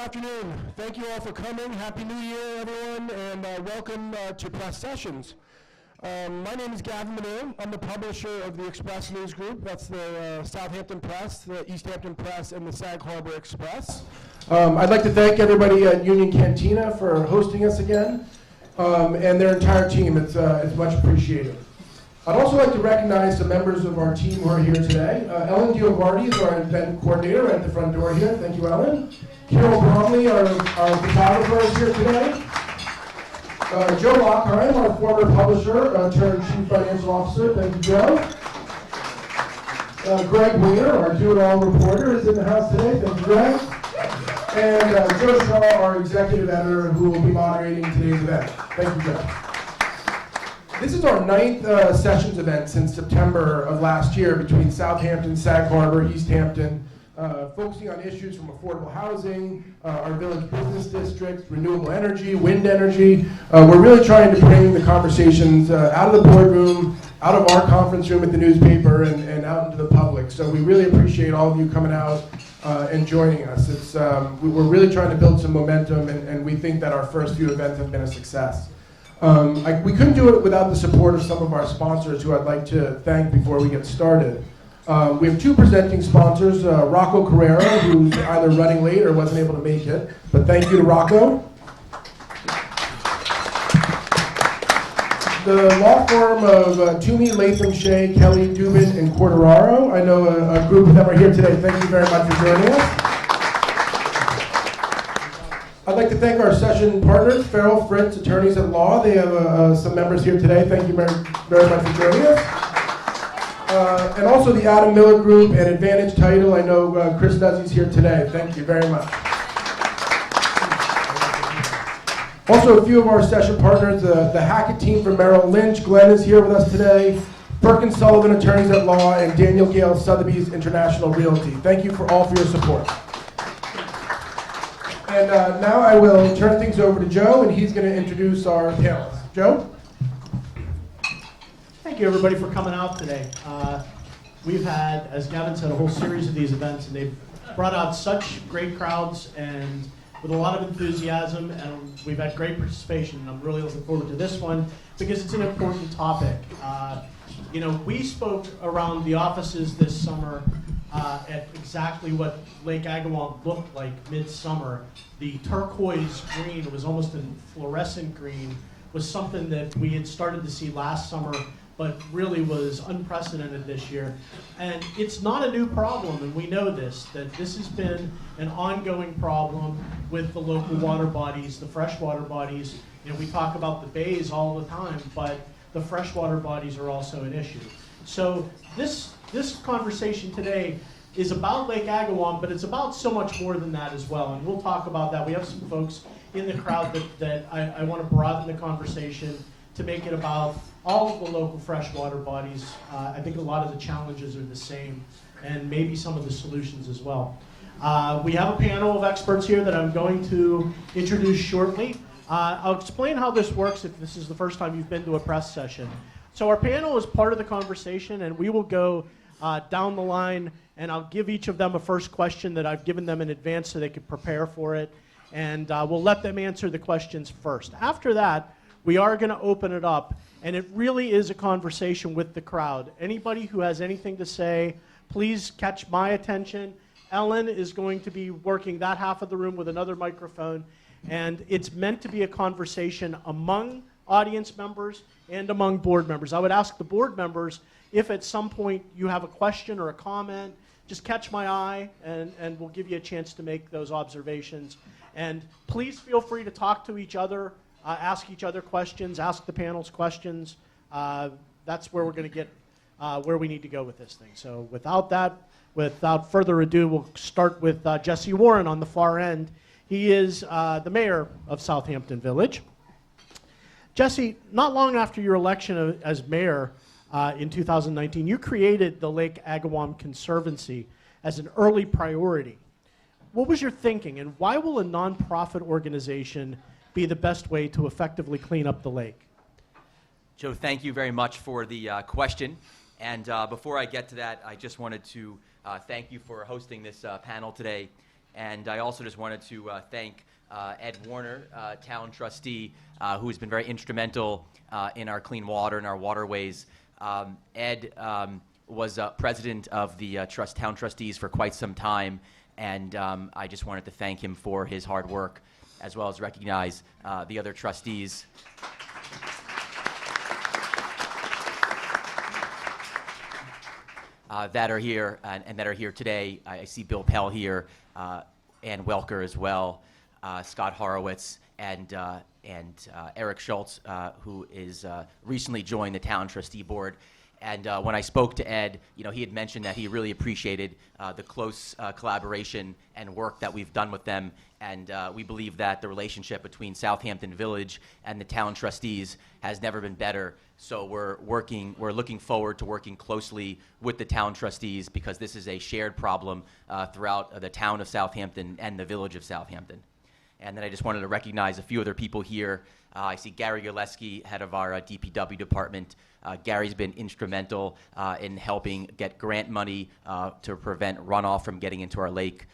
afternoon. Thank you all for coming. Happy New Year, everyone, and welcome to Press Sessions. My name is Gavin Manu. I'm the publisher of the Express News Group. That's the Southampton Press, the East Hampton Press, and the Sag Harbor Express. I'd like to thank everybody at Union Cantina for hosting us again, and their entire team. It's much appreciated. I'd also like to recognize some members of our team who are here today. Ellen Diovardi is our event coordinator at the front door here. Thank you, Ellen. Carol Bromley, our photographer, is here today. Joe Lockheim, our former publisher turned Chief Financial Officer. Thank you, Joe. Greg Weiner, our do-it-all reporter, is in the house today. Thank you, Greg. And Joe Shaw, our executive editor, who will be moderating today's event. Thank you, Joe. This is our 9th Sessions event since September of last year between Southampton, Sag Harbor, East Hampton, focusing on issues from affordable housing, our village business district, renewable energy, wind energy. We're really trying to bring the conversations out of the boardroom, out of our conference room at the newspaper, and out into the public. So we really appreciate all of you coming out and joining us. We're really trying to build some momentum, and we think that our first few events have been a success. We couldn't do it without the support of some of our sponsors, who I'd like to thank before we get started. We have two presenting sponsors, Rocco Carrera, who's either running late or wasn't able to make it, but thank you to Rocco. The law firm of Toomey, Latham, Shea, Kelly, Dubin, and Corderaro. I know a group of them are here today. Thank you very much for joining us. I'd like to thank our session partners, Farrell Fritz, attorneys at law. They have some members here today. Thank you very much for joining us. And also the Adam Miller Group and Advantage Title. I know Chris Nuzzi's here today. Thank you very much. Also, a few of our session partners, the Hackett team from Merrill Lynch. Glenn is here with us today. Perkins Sullivan, attorneys at law, and Daniel Gale, Sotheby's International Realty. Thank you all for your support. And now I will turn things over to Joe, and he's going to introduce our panelists. Joe? Thank you, everybody, for coming out today. We've had, as Gavin said, a whole series of these events, and they've brought out such great crowds and with a lot of enthusiasm, and we've had great participation. And I'm really looking forward to this one because it's an important topic. We spoke around the offices this summer at exactly what Lake Agawam looked like midsummer. The turquoise green, it was almost a fluorescent green, was something that we had started to see last summer, but really was unprecedented this year. And it's not a new problem, and we know this, that this has been an ongoing problem with the local water bodies, the freshwater bodies. We talk about the bays all the time, but the freshwater bodies are also an issue. So this conversation today is about Lake Agawam, but it's about so much more than that as well, and we'll talk about that. We have some folks in the crowd that I want to broaden the conversation to make it about all of the local freshwater bodies. I think a lot of the challenges are the same, and maybe some of the solutions as well. We have a panel of experts here that I'm going to introduce shortly. I'll explain how this works if this is the first time you've been to a press session. So our panel is part of the conversation, and we will go down the line, and I'll give each of them a first question that I've given them in advance so they can prepare for it, and we'll let them answer the questions first. After that, we are going to open it up, and it really is a conversation with the crowd. Anybody who has anything to say, please catch my attention. Ellen is going to be working that half of the room with another microphone, and it's meant to be a conversation among audience members and among board members. I would ask the board members if at some point you have a question or a comment, just catch my eye, and we'll give you a chance to make those observations. And please feel free to talk to each other, ask each other questions, ask the panels questions. That's where we're going to get where we need to go with this thing. So without further ado, we'll start with Jesse Warren on the far end. He is the mayor of Southampton Village. Jesse, not long after your election as mayor in 2019, you created the Lake Agawam Conservancy as an early priority. What was your thinking, and why will a nonprofit organization be the best way to effectively clean up the lake? Joe, thank you very much for the question. And before I get to that, I just wanted to thank you for hosting this panel today. And I also just wanted to thank Ed Warner, town trustee, who's been very instrumental in our clean water and our waterways. Ed was president of the town trustees for quite some time, and I just wanted to thank him for his hard work, as well as recognize the other trustees. That are here and that are here today. I see Bill Pell here, Ann Welker as well, Scott Horowitz, and Eric Schultz, who is recently joined the town trustee board. And when I spoke to Ed, he had mentioned that he really appreciated the close collaboration and work that we've done with them. And we believe that the relationship between Southampton Village and the town trustees has never been better. So we're looking forward to working closely with the town trustees, because this is a shared problem throughout the town of Southampton and the village of Southampton. And then I just wanted to recognize a few other people here. I see Gary Gillespie, head of our DPW department. Gary's been instrumental in helping get grant money to prevent runoff from getting into our lake.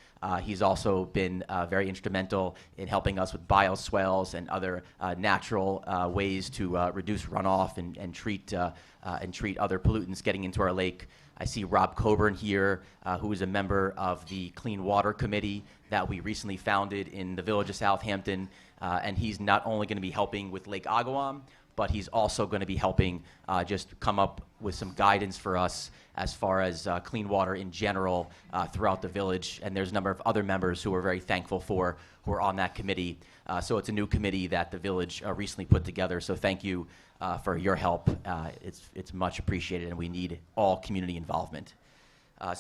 He's also been very instrumental in helping us with bioswales and other natural ways to reduce runoff and treat other pollutants getting into our lake. I see Rob Coburn here, who is a member of the Clean Water Committee that we recently founded in the village of Southampton. And he's not only going to be helping with Lake Agawam, but he's also going to be helping just come up with some guidance for us as far as clean water in general throughout the village. And there's a number of other members who we're very thankful for who are on that committee. So it's a new committee that the village recently put together. So thank you for your help. It's much appreciated, and we need all community involvement. And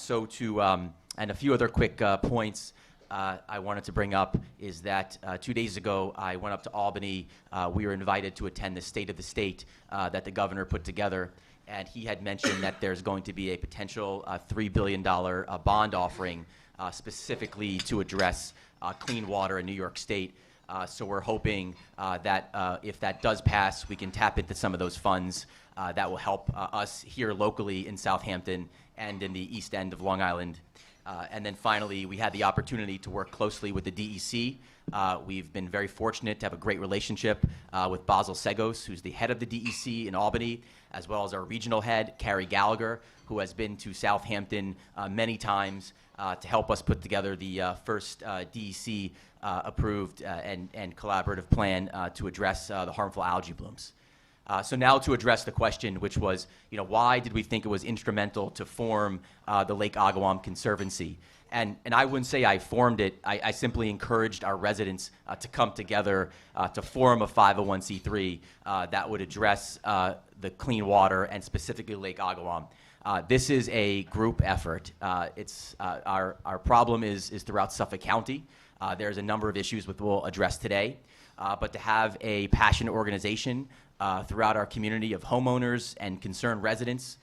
a few other quick points I wanted to bring up is that 2 days ago I went up to Albany. We were invited to attend the State of the State that the governor put together, and he had mentioned that there's going to be a potential $3 billion bond offering specifically to address clean water in New York State. So we're hoping that if that does pass, we can tap into some of those funds that will help us here locally in Southampton and in the East End of Long Island. And then finally, we had the opportunity to work closely with the DEC. We've been very fortunate to have a great relationship with Basil Segos, who's the head of the DEC in Albany, as well as our regional head, Carrie Gallagher, who has been to Southampton many times to help us put together the first DEC approved and collaborative plan to address the harmful algae blooms. So now to address the question, which was, why did we think it was instrumental to form the Lake Agawam Conservancy? And I wouldn't say I formed it. I simply encouraged our residents to come together to form a 501c3 that would address the clean water and specifically Lake Agawam. This is a group effort. Our problem is throughout Suffolk County. There's a number of issues which we'll address today. But to have a passionate organization throughout our community of homeowners and concerned residents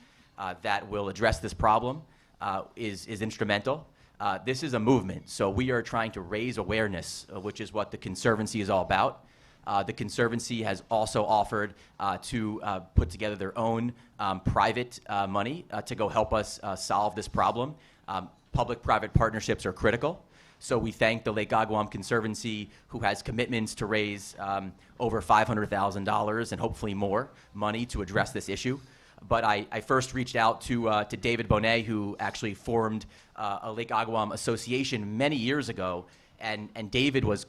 that will address this problem is instrumental. This is a movement, so we are trying to raise awareness, which is what the Conservancy is all about. The Conservancy has also offered to put together their own private money to go help us solve this problem. Public-private partnerships are critical. So we thank the Lake Agawam Conservancy, who has commitments to raise over $500,000 and hopefully more money to address this issue. But I first reached out to David Bonet, who actually formed a Lake Agawam association many years ago. And David was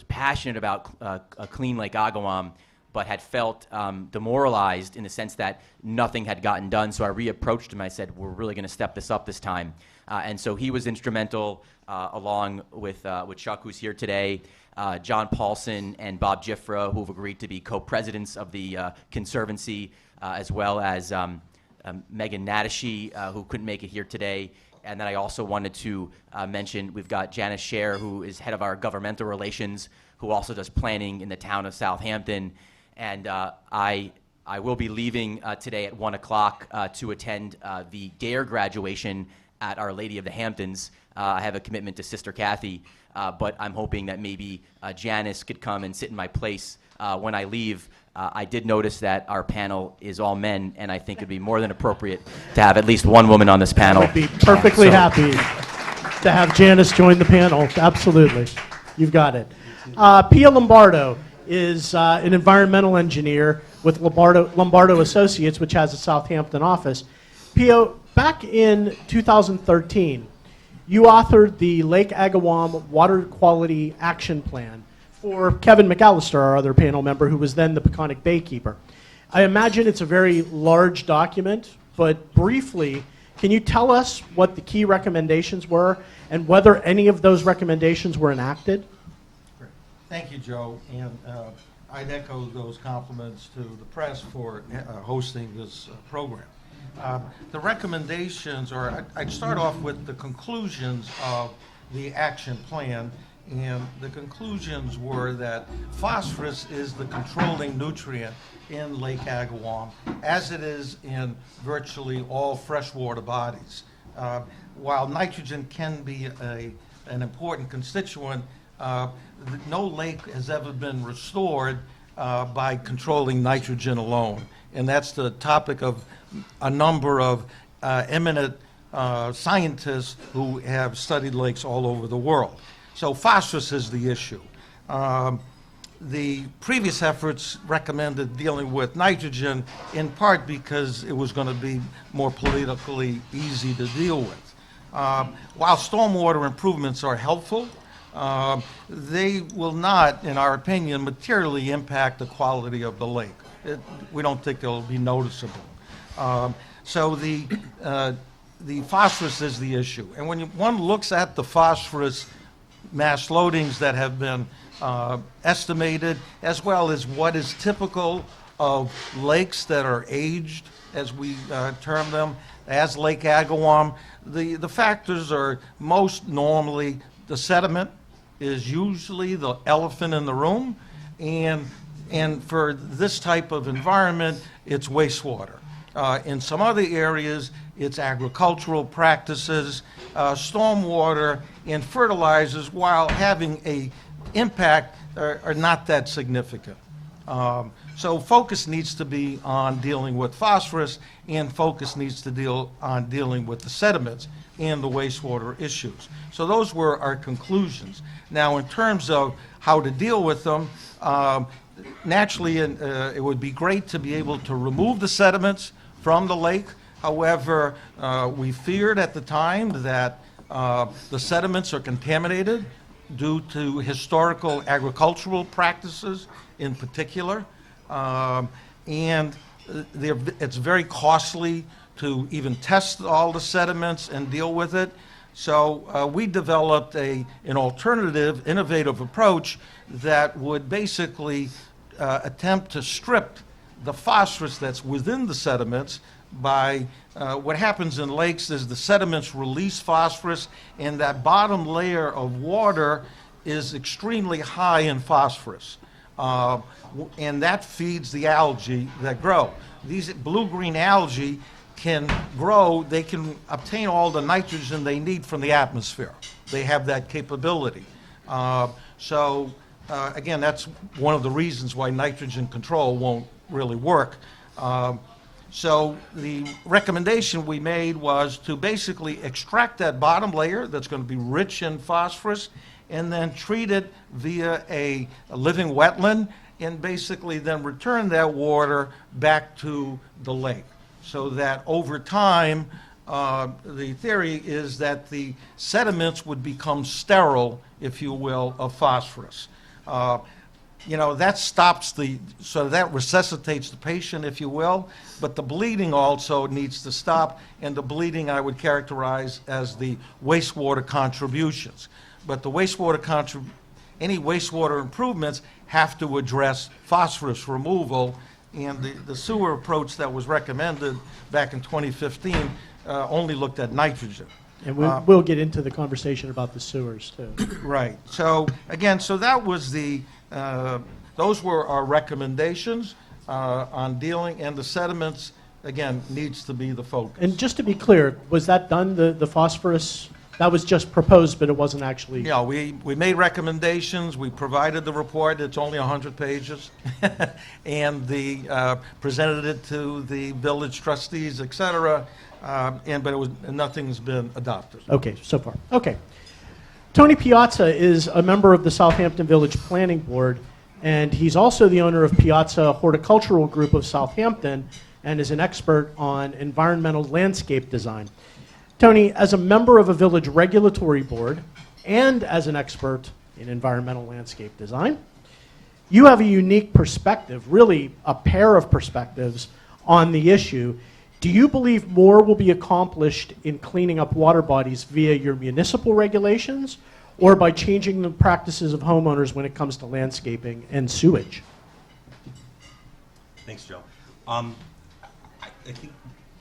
passionate about a clean Lake Agawam, but had felt demoralized in the sense that nothing had gotten done. So I reapproached him. I said, we're really going to step this up this time. And so he was instrumental, along with Chuck, who's here today, John Paulson and Bob Giffra, who have agreed to be co-presidents of the Conservancy, as well as Megan Natashi, who couldn't make it here today. And then I also wanted to mention we've got Janice Scher, who is head of our governmental relations, who also does planning in the town of Southampton. And I will be leaving today at 1 o'clock to attend the DARE graduation at Our Lady of the Hamptons. I have a commitment to Sister Kathy, but I'm hoping that maybe Janice could come and sit in my place when I leave. I did notice that our panel is all men, and I think it'd be more than appropriate to have at least one woman on this panel. I would be perfectly happy. to have Janice join the panel. Absolutely. You've got it. Pia Lombardo is an environmental engineer with Lombardo Associates, which has a Southampton office. Pia, back in 2013, you authored the Lake Agawam Water Quality Action Plan for Kevin McAllister, our other panel member, who was then the Peconic Baykeeper. I imagine it's a very large document, but briefly, can you tell us what the key recommendations were and whether any of those recommendations were enacted? Thank you, Joe, and I'd echo those compliments to the press for hosting this program. The recommendations, or I'd start off with the conclusions of the action plan, and the conclusions were that phosphorus is the controlling nutrient in Lake Agawam, as it is in virtually all freshwater bodies. While nitrogen can be an important constituent, no lake has ever been restored by controlling nitrogen alone. And that's the topic of a number of eminent scientists who have studied lakes all over the world. So phosphorus is the issue. The previous efforts recommended dealing with nitrogen in part because it was going to be more politically easy to deal with. While stormwater improvements are helpful, they will not, in our opinion, materially impact the quality of the lake. We don't think it'll be noticeable. So the phosphorus is the issue. And when one looks at the phosphorus mass loadings that have been estimated, as well as what is typical of lakes that are aged, as we term them, as Lake Agawam, the factors are most normally the sediment is usually the elephant in the room, and for this type of environment, it's wastewater. In some other areas, it's agricultural practices, stormwater, and fertilizers, while having a impact, are not that significant. So focus needs to be on dealing with phosphorus, and focus needs to deal on dealing with the sediments and the wastewater issues. So those were our conclusions. Now, in terms of how to deal with them, naturally, it would be great to be able to remove the sediments from the lake. However, we feared at the time that the sediments are contaminated due to historical agricultural practices in particular. And it's very costly to even test all the sediments and deal with it. So we developed an alternative, innovative approach that would basically attempt to strip the phosphorus that's within the sediments by what happens in lakes is the sediments release phosphorus, and that bottom layer of water is extremely high in phosphorus. And that feeds the algae that grow. These blue-green algae can grow, they can obtain all the nitrogen they need from the atmosphere. They have that capability. Again, that's one of the reasons why nitrogen control won't really work. So the recommendation we made was to basically extract that bottom layer that's going to be rich in phosphorus and then treat it via a living wetland and basically then return that water back to the lake. So that over time, the theory is that the sediments would become sterile, if you will, of phosphorus. That stops so that resuscitates the patient, if you will, but the bleeding also needs to stop, and the bleeding I would characterize as the wastewater contributions. But the any wastewater improvements have to address phosphorus removal, and the sewer approach that was recommended back in 2015 only looked at nitrogen. And we'll get into the conversation about the sewers, too. Right. So, again, that was those were our recommendations on dealing, and the sediments, again, needs to be the focus. And just to be clear, was that done, the phosphorus That was just proposed, but it wasn't actually. Yeah, we made recommendations, we provided the report, it's only 100 pages, and presented it to the village trustees, et cetera, but nothing's been adopted. Okay, so far. Okay. Tony Piazza is a member of the Southampton Village Planning Board, and he's also the owner of Piazza Horticultural Group of Southampton and is an expert on environmental landscape design. Tony, as a member of a village regulatory board and as an expert in environmental landscape design, you have a unique perspective, really a pair of perspectives on the issue. Do you believe more will be accomplished in cleaning up water bodies via your municipal regulations or by changing the practices of homeowners when it comes to landscaping and sewage? Thanks, Joe. I think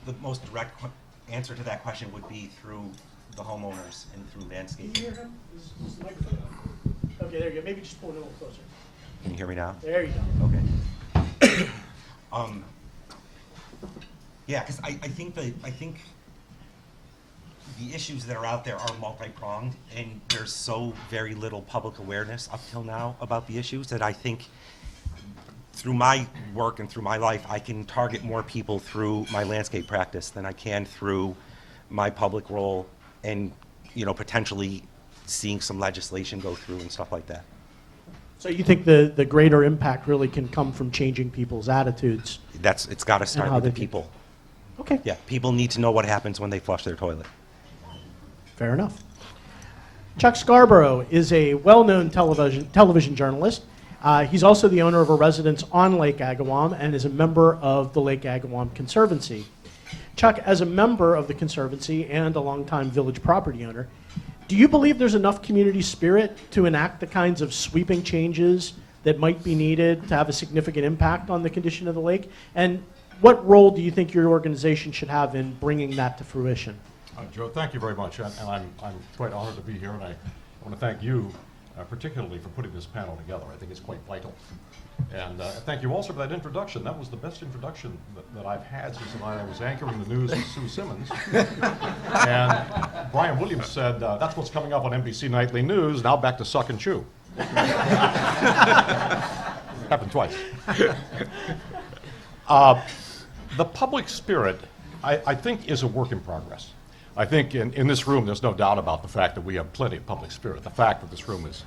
the most direct answer to that question would be through the homeowners and through landscaping. Can you hear him? Is the microphone on? Okay, there you go. Maybe just pull it a little closer. Can you hear me now? There you go. Okay. Yeah, because I think the issues that are out there are multi-pronged, and there's so very little public awareness up till now about the issues that I think through my work and through my life, I can target more people through my landscape practice than I can through my public role and, potentially seeing some legislation go through and stuff like that. So you think the greater impact really can come from changing people's attitudes? It's got to start how with the they do. people. Okay, Yeah, people need to know what happens when they flush their toilet. fair enough. Chuck Scarborough is a well-known television journalist. He's also the owner of a residence on Lake Agawam and is a member of the Lake Agawam Conservancy. Chuck, as a member of the Conservancy and a longtime village property owner, do you believe there's enough community spirit to enact the kinds of sweeping changes that might be needed to have a significant impact on the condition of the lake? And what role do you think your organization should have in bringing that to fruition? Joe, thank you very much, and I'm quite honored to be here, and I want to thank you particularly for putting this panel together. I think it's quite vital. And thank you also for that introduction. That was the best introduction that I've had since I was anchoring the news with Sue Simmons. And Brian Williams said, that's what's coming up on NBC Nightly News, now back to suck and chew. Happened twice. The public spirit, I think, is a work in progress. I think in this room, there's no doubt about the fact that we have plenty of public spirit. The fact that this room is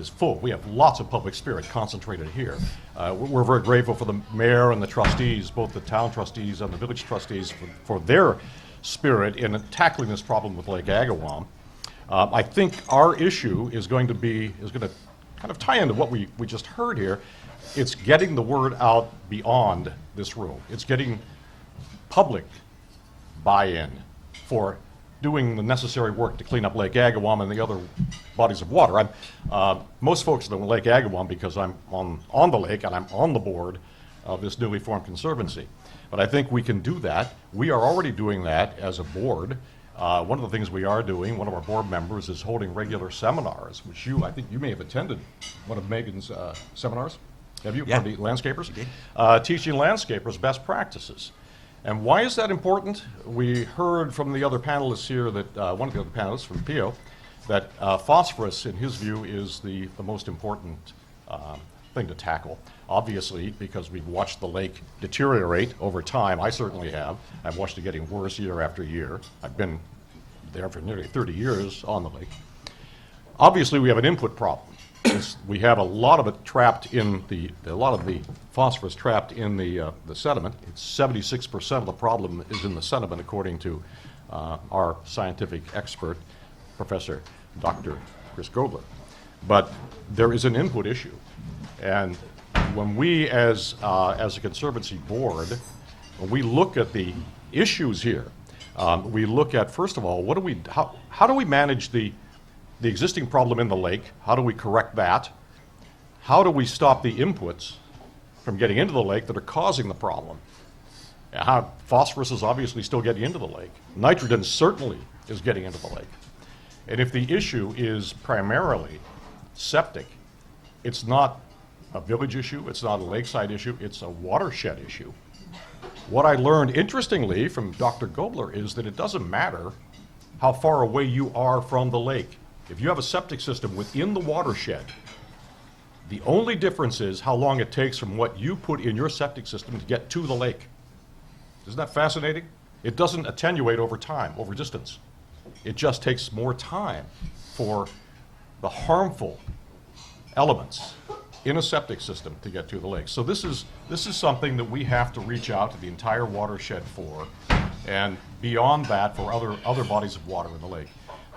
full. We have lots of public spirit concentrated here. We're very grateful for the mayor and the trustees, both the town trustees and the village trustees, for their spirit in tackling this problem with Lake Agawam. I think our issue is going to kind of tie into what we just heard here. It's getting the word out beyond this room. It's getting public buy-in for doing the necessary work to clean up Lake Agawam and the other bodies of water. Most folks know Lake Agawam because I'm on the lake and I'm on the board of this newly formed conservancy. But I think we can do that. We are already doing that as a board. One of the things we are doing, one of our board members is holding regular seminars, which I think you may have attended one of Megan's seminars. Have you? Yeah. For the landscapers? I did. Teaching landscapers best practices. And why is that important? We heard from the other panelists here that, one of the other panelists from PIO, that phosphorus, in his view, is the most important thing to tackle. Obviously, because we've watched the lake deteriorate over time. I certainly have. I've watched it getting worse year after year. I've been there for nearly 30 years on the lake. Obviously, we have an input problem. We have a lot of it trapped in a lot of the phosphorus trapped in the sediment. It's 76% of the problem is in the sediment, according to our scientific expert, Professor Dr. Chris Gobler. But there is an input issue, and when we, as a conservancy board, when we look at the issues here, we look at, first of all, how do we manage the existing problem in the lake? How do we correct that? How do we stop the inputs from getting into the lake that are causing the problem? Phosphorus is obviously still getting into the lake. Nitrogen certainly is getting into the lake. And if the issue is primarily septic, it's not a village issue, it's not a lakeside issue, it's a watershed issue. What I learned, interestingly, from Dr. Gobler is that it doesn't matter how far away you are from the lake. If you have a septic system within the watershed, the only difference is how long it takes from what you put in your septic system to get to the lake. Isn't that fascinating? It doesn't attenuate over time, over distance. It just takes more time for the harmful elements in a septic system to get to the lake. So this is something that we have to reach out to the entire watershed for, and beyond that for other bodies of water in the lake.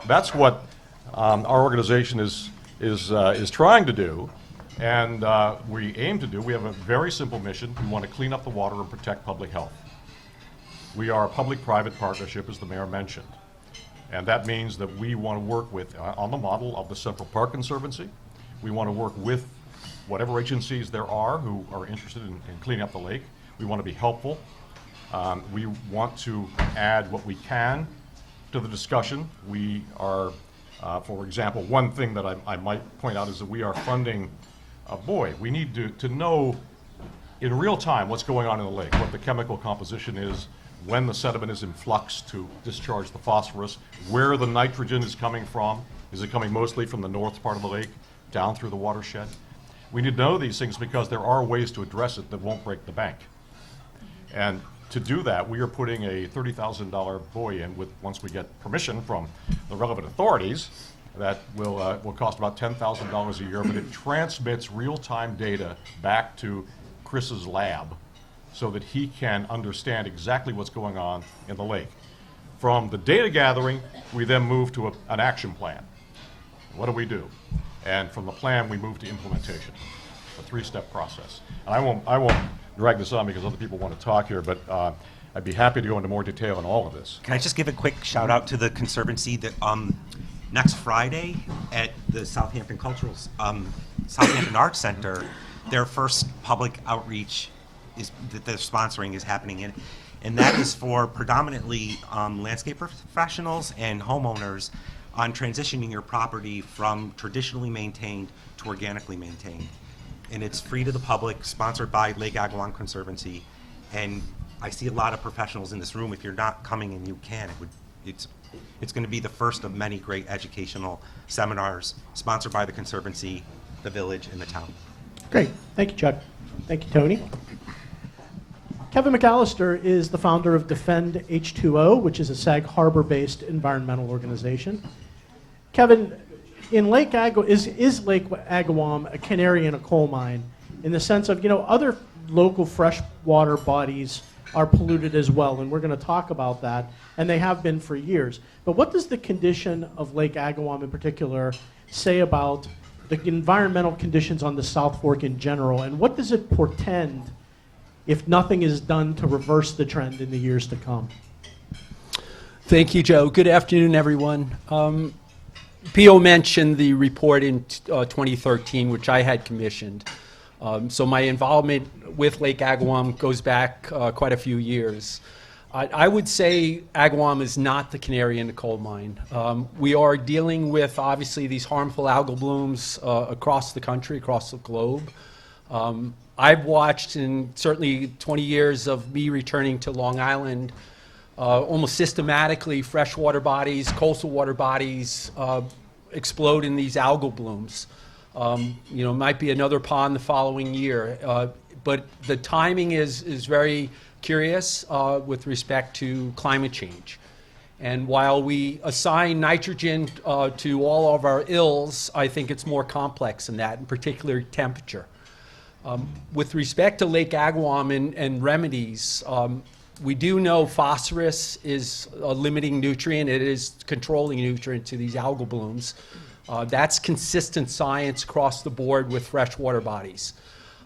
That's what our organization is trying to do, and we aim to do. We have a very simple mission. We want to clean up the water and protect public health. We are a public-private partnership, as the mayor mentioned. And that means that we want to work with, on the model of the Central Park Conservancy, we want to work with whatever agencies there are who are interested in cleaning up the lake. We want to be helpful. We want to add what we can to the discussion. We are, for example, one thing that I might point out is that we are funding, we need to know in real time what's going on in the lake, what the chemical composition is, when the sediment is in flux to discharge the phosphorus, where the nitrogen is coming from. Is it coming mostly from the north part of the lake, down through the watershed? We need to know these things because there are ways to address it that won't break the bank. And to do that, we are putting a $30,000 buoy in once we get permission from the relevant authorities. That will cost about $10,000 a year, but it transmits real-time data back to Chris's lab so that he can understand exactly what's going on in the lake. From the data gathering, we then move to an action plan. What do we do? And from the plan, we move to implementation, a three-step process. And I won't drag this on because other people want to talk here, but I'd be happy to go into more detail on all of this. Can I just give a quick shout out to the Conservancy that next Friday at the Southampton Southampton Arts Center, their first public outreach that they're sponsoring is happening in, and that is for predominantly landscape professionals and homeowners on transitioning your property from traditionally maintained to organically maintained. And it's free to the public, sponsored by Lake Agawam Conservancy. And I see a lot of professionals in this room. If you're not coming and you can, it's going to be the first of many great educational seminars sponsored by the Conservancy, the village, and the town. Great. Thank you, Chuck. Thank you, Tony. Kevin McAllister is the founder of Defend H2O, which is a Sag Harbor-based environmental organization. Kevin, in Lake is Lake Agawam a canary in a coal mine in the sense of, other local freshwater bodies are polluted as well, and we're going to talk about that, and they have been for years. But what does the condition of Lake Agawam in particular say about the environmental conditions on the South Fork in general, and what does it portend if nothing is done to reverse the trend in the years to come? Thank you, Joe. Good afternoon, everyone. P.O. mentioned the report in 2013, which I had commissioned. So my involvement with Lake Agawam goes back quite a few years. I would say Agawam is not the canary in the coal mine. We are dealing with, obviously, these harmful algal blooms across the country, across the globe. I've watched, in certainly 20 years of me returning to Long Island, almost systematically freshwater bodies, coastal water bodies explode in these algal blooms. Might be another pond the following year. But the timing is very curious with respect to climate change. And while we assign nitrogen to all of our ills, I think it's more complex than that, in particular temperature. With respect to Lake Agawam and remedies, we do know phosphorus is a limiting nutrient. It is controlling nutrient to these algal blooms. That's consistent science across the board with freshwater bodies.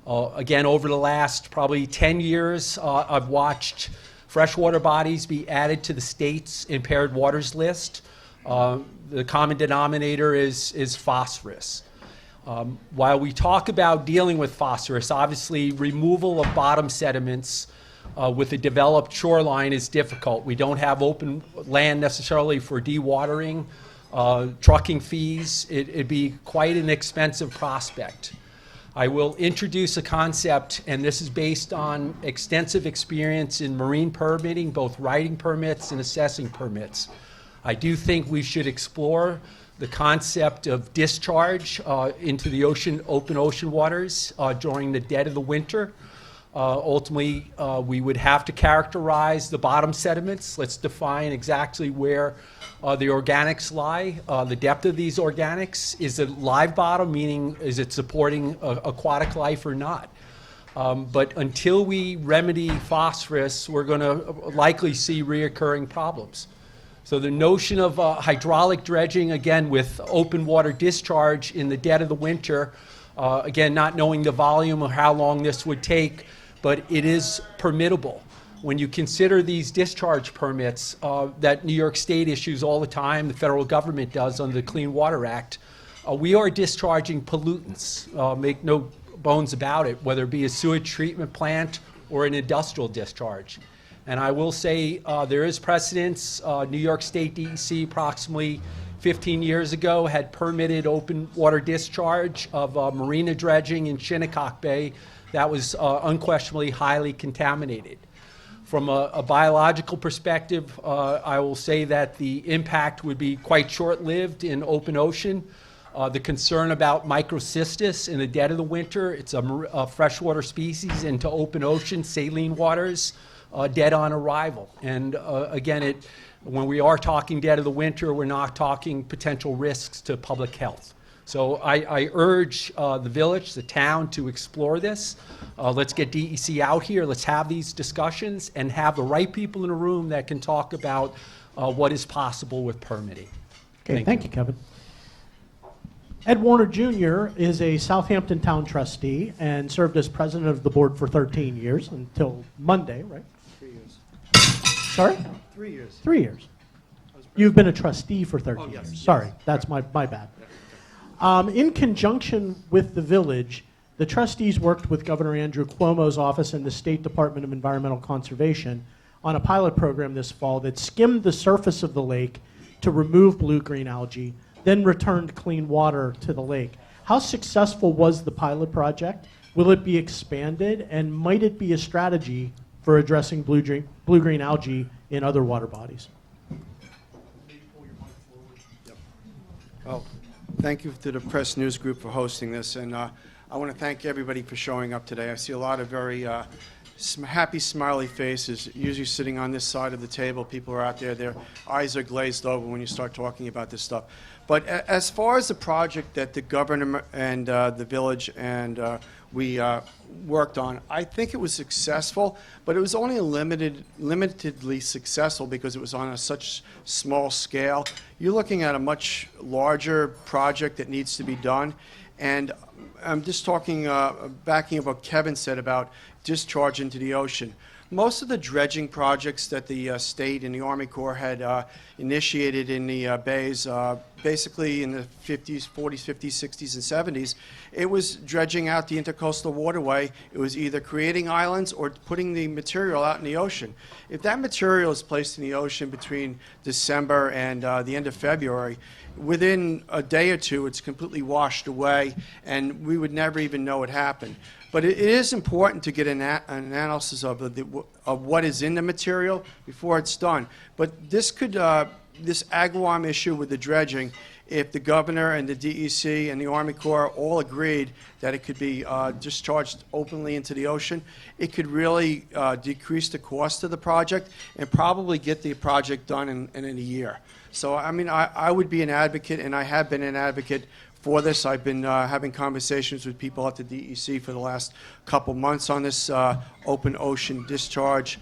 Again, over the last probably 10 years, I've watched freshwater bodies be added to the state's impaired waters list. The common denominator is phosphorus. While we talk about dealing with phosphorus, obviously removal of bottom sediments with a developed shoreline is difficult. We don't have open land necessarily for dewatering, trucking fees. It'd be quite an expensive prospect. I will introduce a concept, and this is based on extensive experience in marine permitting, both writing permits and assessing permits. I do think we should explore the concept of discharge into the ocean, open ocean waters during the dead of the winter. Ultimately, we would have to characterize the bottom sediments. Let's define exactly where the organics lie, the depth of these organics. Is it live bottom, meaning is it supporting aquatic life or not? But until we remedy phosphorus, we're going to likely see reoccurring problems. So the notion of hydraulic dredging, again, with open water discharge in the dead of the winter, again, not knowing the volume or how long this would take, but it is permittable. When you consider these discharge permits that New York State issues all the time, the federal government does under the Clean Water Act, we are discharging pollutants, make no bones about it, whether it be a sewage treatment plant or an industrial discharge. And I will say there is precedence. New York State DEC approximately 15 years ago had permitted open water discharge of marina dredging in Shinnecock Bay that was unquestionably highly contaminated. From a biological perspective, I will say that the impact would be quite short-lived in open ocean. The concern about microcystis in the dead of the winter, it's a freshwater species into open ocean, saline waters, dead on arrival. And again, when we are talking dead of the winter, we're not talking potential risks to public health. So I urge the village, the town, to explore this. Let's get DEC out here, let's have these discussions, and have the right people in the room that can talk about what is possible with permitting. Okay, thank you, Kevin. Ed Warner Jr. is a Southampton Town trustee and served as president of the board for 13 years until Monday, right? 3 years. Sorry? 3 years. 3 years. You've been a trustee for 13 Oh, yes, years. yes. Sorry, that's my bad. In conjunction with the village, the trustees worked with Governor Andrew Cuomo's office and the State Department of Environmental Conservation on a pilot program this fall that skimmed the surface of the lake to remove blue-green algae, then returned clean water to the lake. How successful was the pilot project? Will it be expanded, and might it be a strategy for addressing blue-green algae in other water bodies? Well, thank you to the Press News Group for hosting this, and I want to thank everybody for showing up today. I see a lot of very happy, smiley faces. Usually sitting on this side of the table, people are out there, their eyes are glazed over when you start talking about this stuff. But as far as the project that the governor and the village and we worked on, I think it was successful, but it was only limitedly successful because it was on such small scale. You're looking at a much larger project that needs to be done, and I'm just talking, backing up what Kevin said about discharge into the ocean. Most of the dredging projects that the state and the Army Corps had initiated in the bays, basically in the 50s, 40s, 50s, 60s, and 70s, it was dredging out the intercoastal waterway. It was either creating islands or putting the material out in the ocean. If that material is placed in the ocean between December and the end of February, within a day or two, it's completely washed away, and we would never even know it happened. But it is important to get an analysis of what is in the material before it's done. But this could, this Agawam issue with the dredging, if the governor and the DEC and the Army Corps all agreed that it could be discharged openly into the ocean, it could really decrease the cost of the project and probably get the project done in a year. So, I mean, I would be an advocate, and I have been an advocate for this. I've been having conversations with people at the DEC for the last couple months on this open ocean discharge.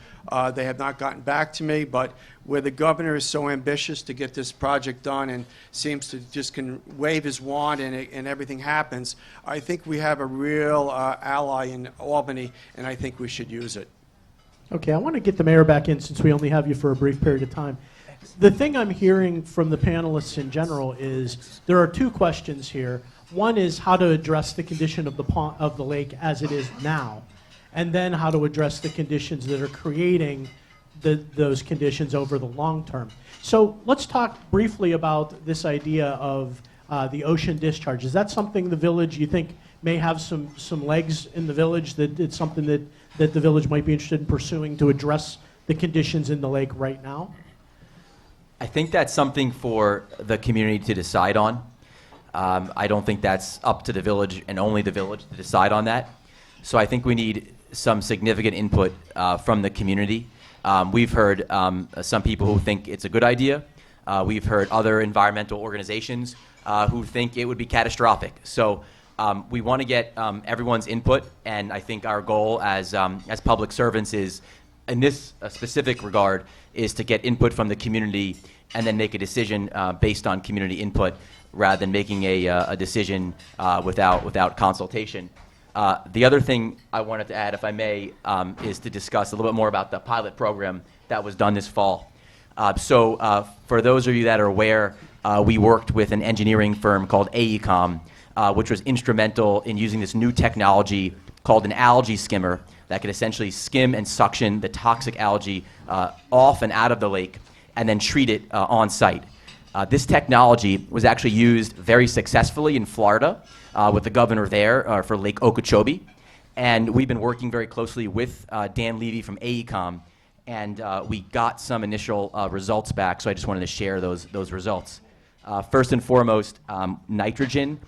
They have not gotten back to me, but where the governor is so ambitious to get this project done and seems to just can wave his wand and everything happens, I think we have a real ally in Albany, and I think we should use it. Okay, I want to get the mayor back in since we only have you for a brief period of time. The thing I'm hearing from the panelists in general is there are two questions here. One is how to address the condition of the pond, of the lake as it is now, and then how to address the conditions that are creating those conditions over the long term. So let's talk briefly about this idea of the ocean discharge. Is that something the village, you think, may have some legs in the village, that it's something that the village might be interested in pursuing to address the conditions in the lake right now? I think that's something for the community to decide on. I don't think that's up to the village and only the village to decide on that. So I think we need some significant input from the community. We've heard some people who think it's a good idea. We've heard other environmental organizations who think it would be catastrophic. So we want to get everyone's input, and I think our goal as public servants is, in this specific regard, is to get input from the community and then make a decision based on community input rather than making a decision without consultation. The other thing I wanted to add, if I may, is to discuss a little bit more about the pilot program that was done this fall. So for those of you that are aware, we worked with an engineering firm called AECOM, which was instrumental in using this new technology called an algae skimmer that could essentially skim and suction the toxic algae off and out of the lake and then treat it on site. This technology was actually used very successfully in Florida with the governor there for Lake Okeechobee. And we've been working very closely with Dan Levy from AECOM, and we got some initial results back, so I just wanted to share those results. First and foremost, nitrogen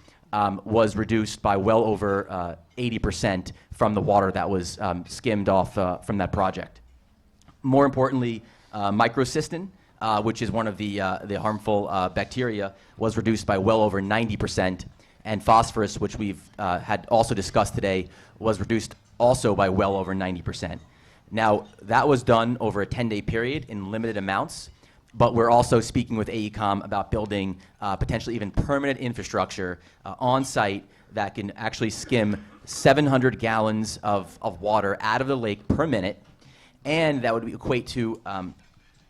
was reduced by well over 80% from the water that was skimmed off from that project. More importantly, microcystin, which is one of the harmful bacteria, was reduced by well over 90%, and phosphorus, which we've had also discussed today, was reduced also by well over 90%. Now, that was done over a 10-day period in limited amounts, but we're also speaking with AECOM about building potentially even permanent infrastructure on site that can actually skim 700 gallons of water out of the lake per minute, and that would equate to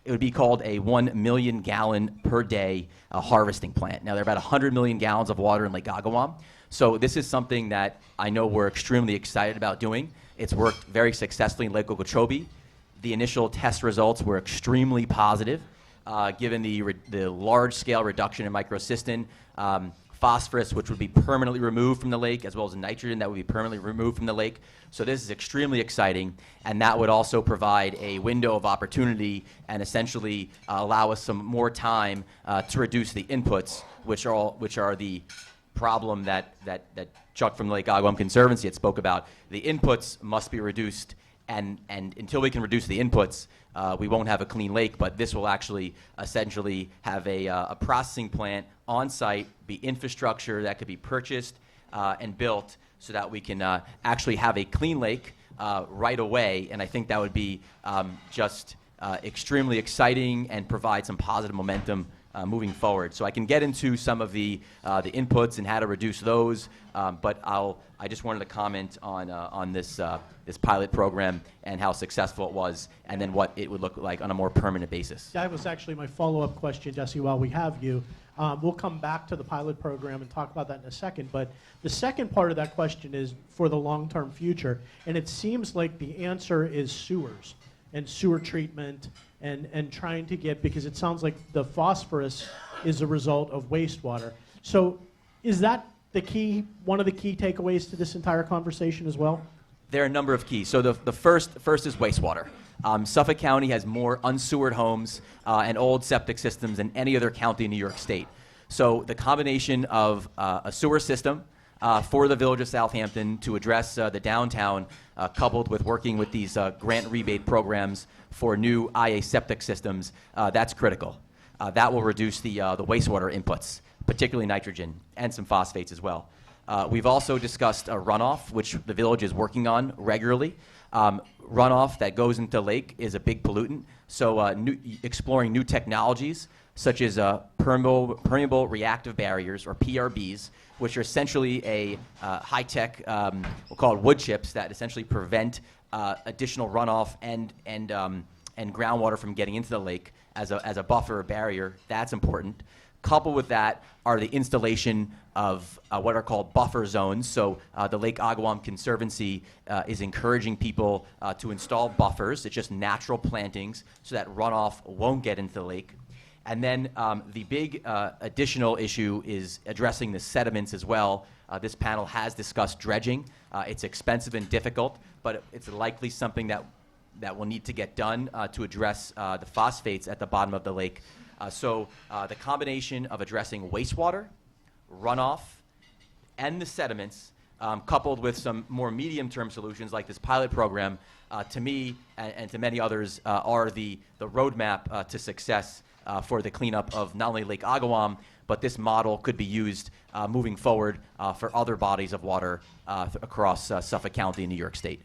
it would be called a 1 million gallon per day harvesting plant. Now, there are about 100 million gallons of water in Lake Agawam. So this is something that I know we're extremely excited about doing. It's worked very successfully in Lake Okeechobee. The initial test results were extremely positive, given the large-scale reduction in microcystin, phosphorus, which would be permanently removed from the lake, as well as nitrogen that would be permanently removed from the lake. So this is extremely exciting, and that would also provide a window of opportunity and essentially allow us some more time to reduce the inputs, which are the problem that Chuck from the Lake Agawam Conservancy had spoke about. The inputs must be reduced, and until we can reduce the inputs, we won't have a clean lake, but this will actually essentially have a processing plant on site, be infrastructure that could be purchased and built so that we can actually have a clean lake right away, and I think that would be just extremely exciting and provide some positive momentum moving forward. So I can get into some of the inputs and how to reduce those, but I just wanted to comment on this pilot program and how successful it was, and then what it would look like on a more permanent basis. That was actually my follow-up question, Jesse, while we have you. We'll come back to the pilot program and talk about that in a second, but the second part of that question is for the long-term future, and it seems like the answer is sewers and sewer treatment and trying to get, because it sounds like the phosphorus is a result of wastewater. So is that one of the key takeaways to this entire conversation as well? There are a number of keys. So the first is wastewater. Suffolk County has more unsewered homes and old septic systems than any other county in New York State. So the combination of a sewer system for the village of Southampton to address the downtown, coupled with working with these grant rebate programs for new IA septic systems, that's critical. That will reduce the wastewater inputs, particularly nitrogen and some phosphates as well. We've also discussed runoff, which the village is working on regularly. Runoff that goes into the lake is a big pollutant, so exploring new technologies such as permeable reactive barriers, or PRBs, which are essentially a high-tech, we'll call it wood chips, that essentially prevent additional runoff and groundwater from getting into the lake as a buffer or barrier. That's important. Coupled with that are the installation of what are called buffer zones. So the Lake Agawam Conservancy is encouraging people to install buffers. It's just natural plantings so that runoff won't get into the lake. And then the big additional issue is addressing the sediments as well. This panel has discussed dredging. It's expensive and difficult, but it's likely something that will need to get done to address the phosphates at the bottom of the lake. So the combination of addressing wastewater, runoff, and the sediments, coupled with some more medium-term solutions like this pilot program, to me and to many others, are the roadmap to success for the cleanup of not only Lake Agawam, but this model could be used moving forward for other bodies of water across Suffolk County and New York State.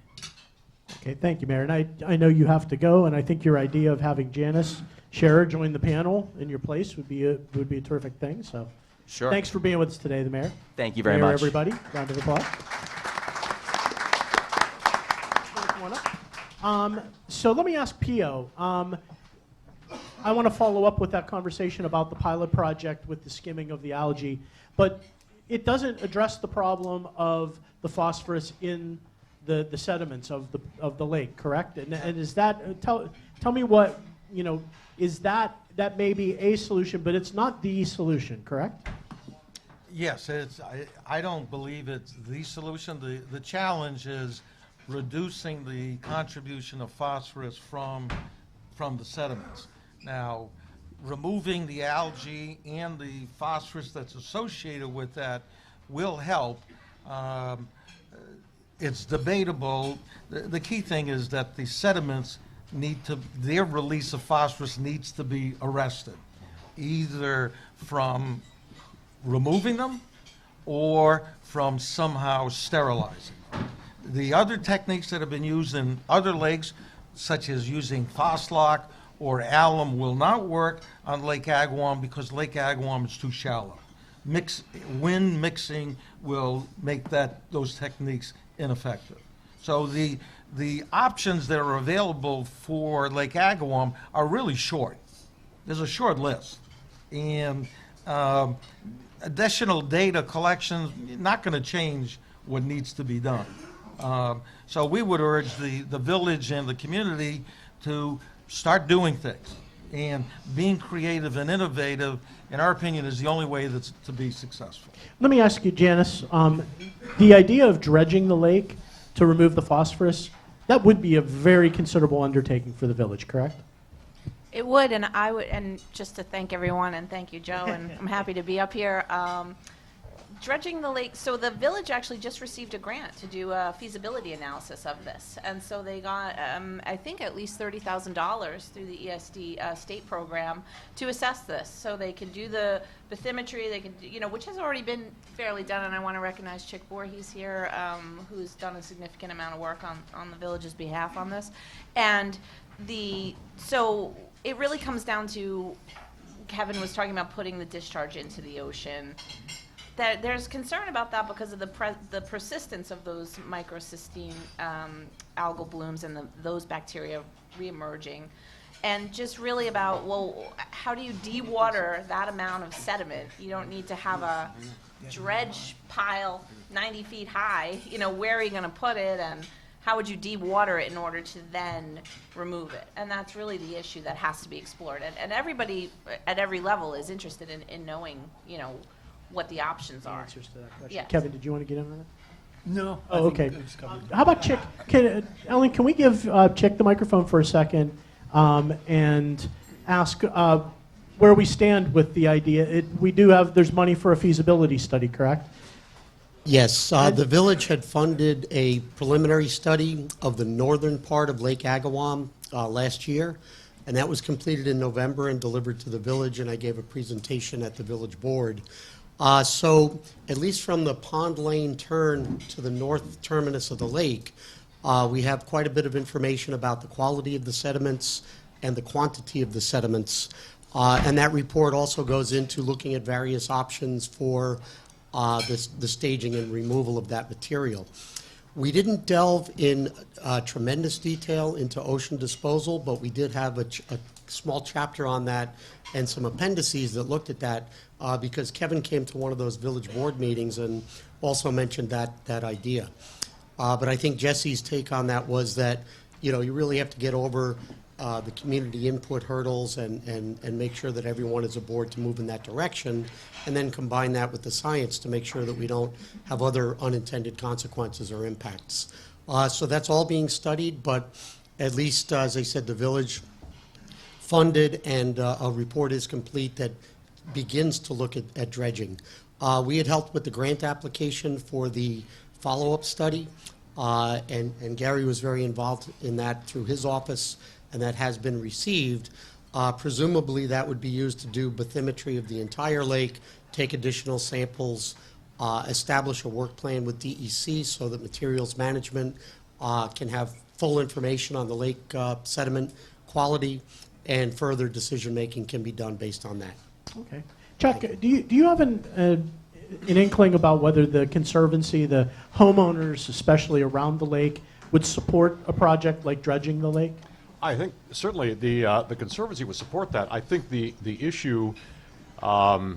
Okay, thank you, Mayor. And I know you have to go, and I think your idea of having Janice Scherer join the panel in your place would be a terrific thing. So, Sure. thanks for being with us today, the Mayor. Thank you very Mayor, much. everybody. Round of applause. So let me ask Pio. I want to follow up with that conversation about the pilot project with the skimming of the algae, but it doesn't address the problem of the phosphorus in the sediments of the lake, correct? And is that tell me what is that may be a solution, but it's not the solution, correct? Yes, I don't believe it's the solution. The challenge is reducing the contribution of phosphorus from the sediments. Now, removing the algae and the phosphorus that's associated with that will help. It's debatable. The key thing is that the sediments their release of phosphorus needs to be arrested, either from removing them or from somehow sterilizing. The other techniques that have been used in other lakes, such as using Phoslock or alum, will not work on Lake Agawam because Lake Agawam is too shallow. Wind mixing will make those techniques ineffective. So the options that are available for Lake Agawam are really short. There's a short list. And additional data collection not going to change what needs to be done. So we would urge the village and the community to start doing things. And being creative and innovative, in our opinion, is the only way that's to be successful. Let me ask you, Janice, the idea of dredging the lake to remove the phosphorus, that would be a very considerable undertaking for the village, correct? It would, and I would, and just to thank everyone, and thank you, Joe, and I'm happy to be up here. Dredging the lake, so the village actually just received a grant to do a feasibility analysis of this, and so they got, I think, at least $30,000 through the ESD state program to assess this. So they can do the bathymetry, they can, which has already been fairly done, and I want to recognize Chick Voorhees here, who's done a significant amount of work on the village's behalf on this, and so it really comes down to, Kevin was talking about putting the discharge into the ocean. There's concern about that because of the persistence of those microcystine algal blooms and those bacteria reemerging, and just really about, well, how do you de-water that amount of sediment? You don't need to have a dredge pile 90 feet high. Where are you going to put it, and how would you de-water it in order to then remove it? And that's really the issue that has to be explored. And everybody at every level is interested in knowing, what the options are. Answers to that question. Yes. Kevin, did you want to get in on that? No. Oh, okay. How about Chick? Ellen, can we give Chick the microphone for a second and ask where we stand with the idea? There's money for a feasibility study, correct? Yes, the village had funded a preliminary study of the northern part of Lake Agawam last year, and that was completed in November and delivered to the village, and I gave a presentation at the village board. So at least from the Pond Lane turn to the north terminus of the lake, we have quite a bit of information about the quality of the sediments and the quantity of the sediments. And that report also goes into looking at various options for the staging and removal of that material. We didn't delve in tremendous detail into ocean disposal, but we did have a small chapter on that and some appendices that looked at that because Kevin came to one of those village board meetings and also mentioned that idea. But I think Jesse's take on that was that, you really have to get over the community input hurdles and make sure that everyone is aboard to move in that direction, and then combine that with the science to make sure that we don't have other unintended consequences or impacts. So that's all being studied, but at least, as I said, the village funded, and a report is complete that begins to look at dredging. We had helped with the grant application for the follow-up study, and Gary was very involved in that through his office, and that has been received. Presumably, that would be used to do bathymetry of the entire lake, take additional samples, establish a work plan with DEC so that materials management can have full information on the lake sediment quality, and further decision-making can be done based on that. Okay. Chuck, do you have an inkling about whether the Conservancy, the homeowners, especially around the lake, would support a project like dredging the lake? I think certainly the Conservancy would support that. I think the issue,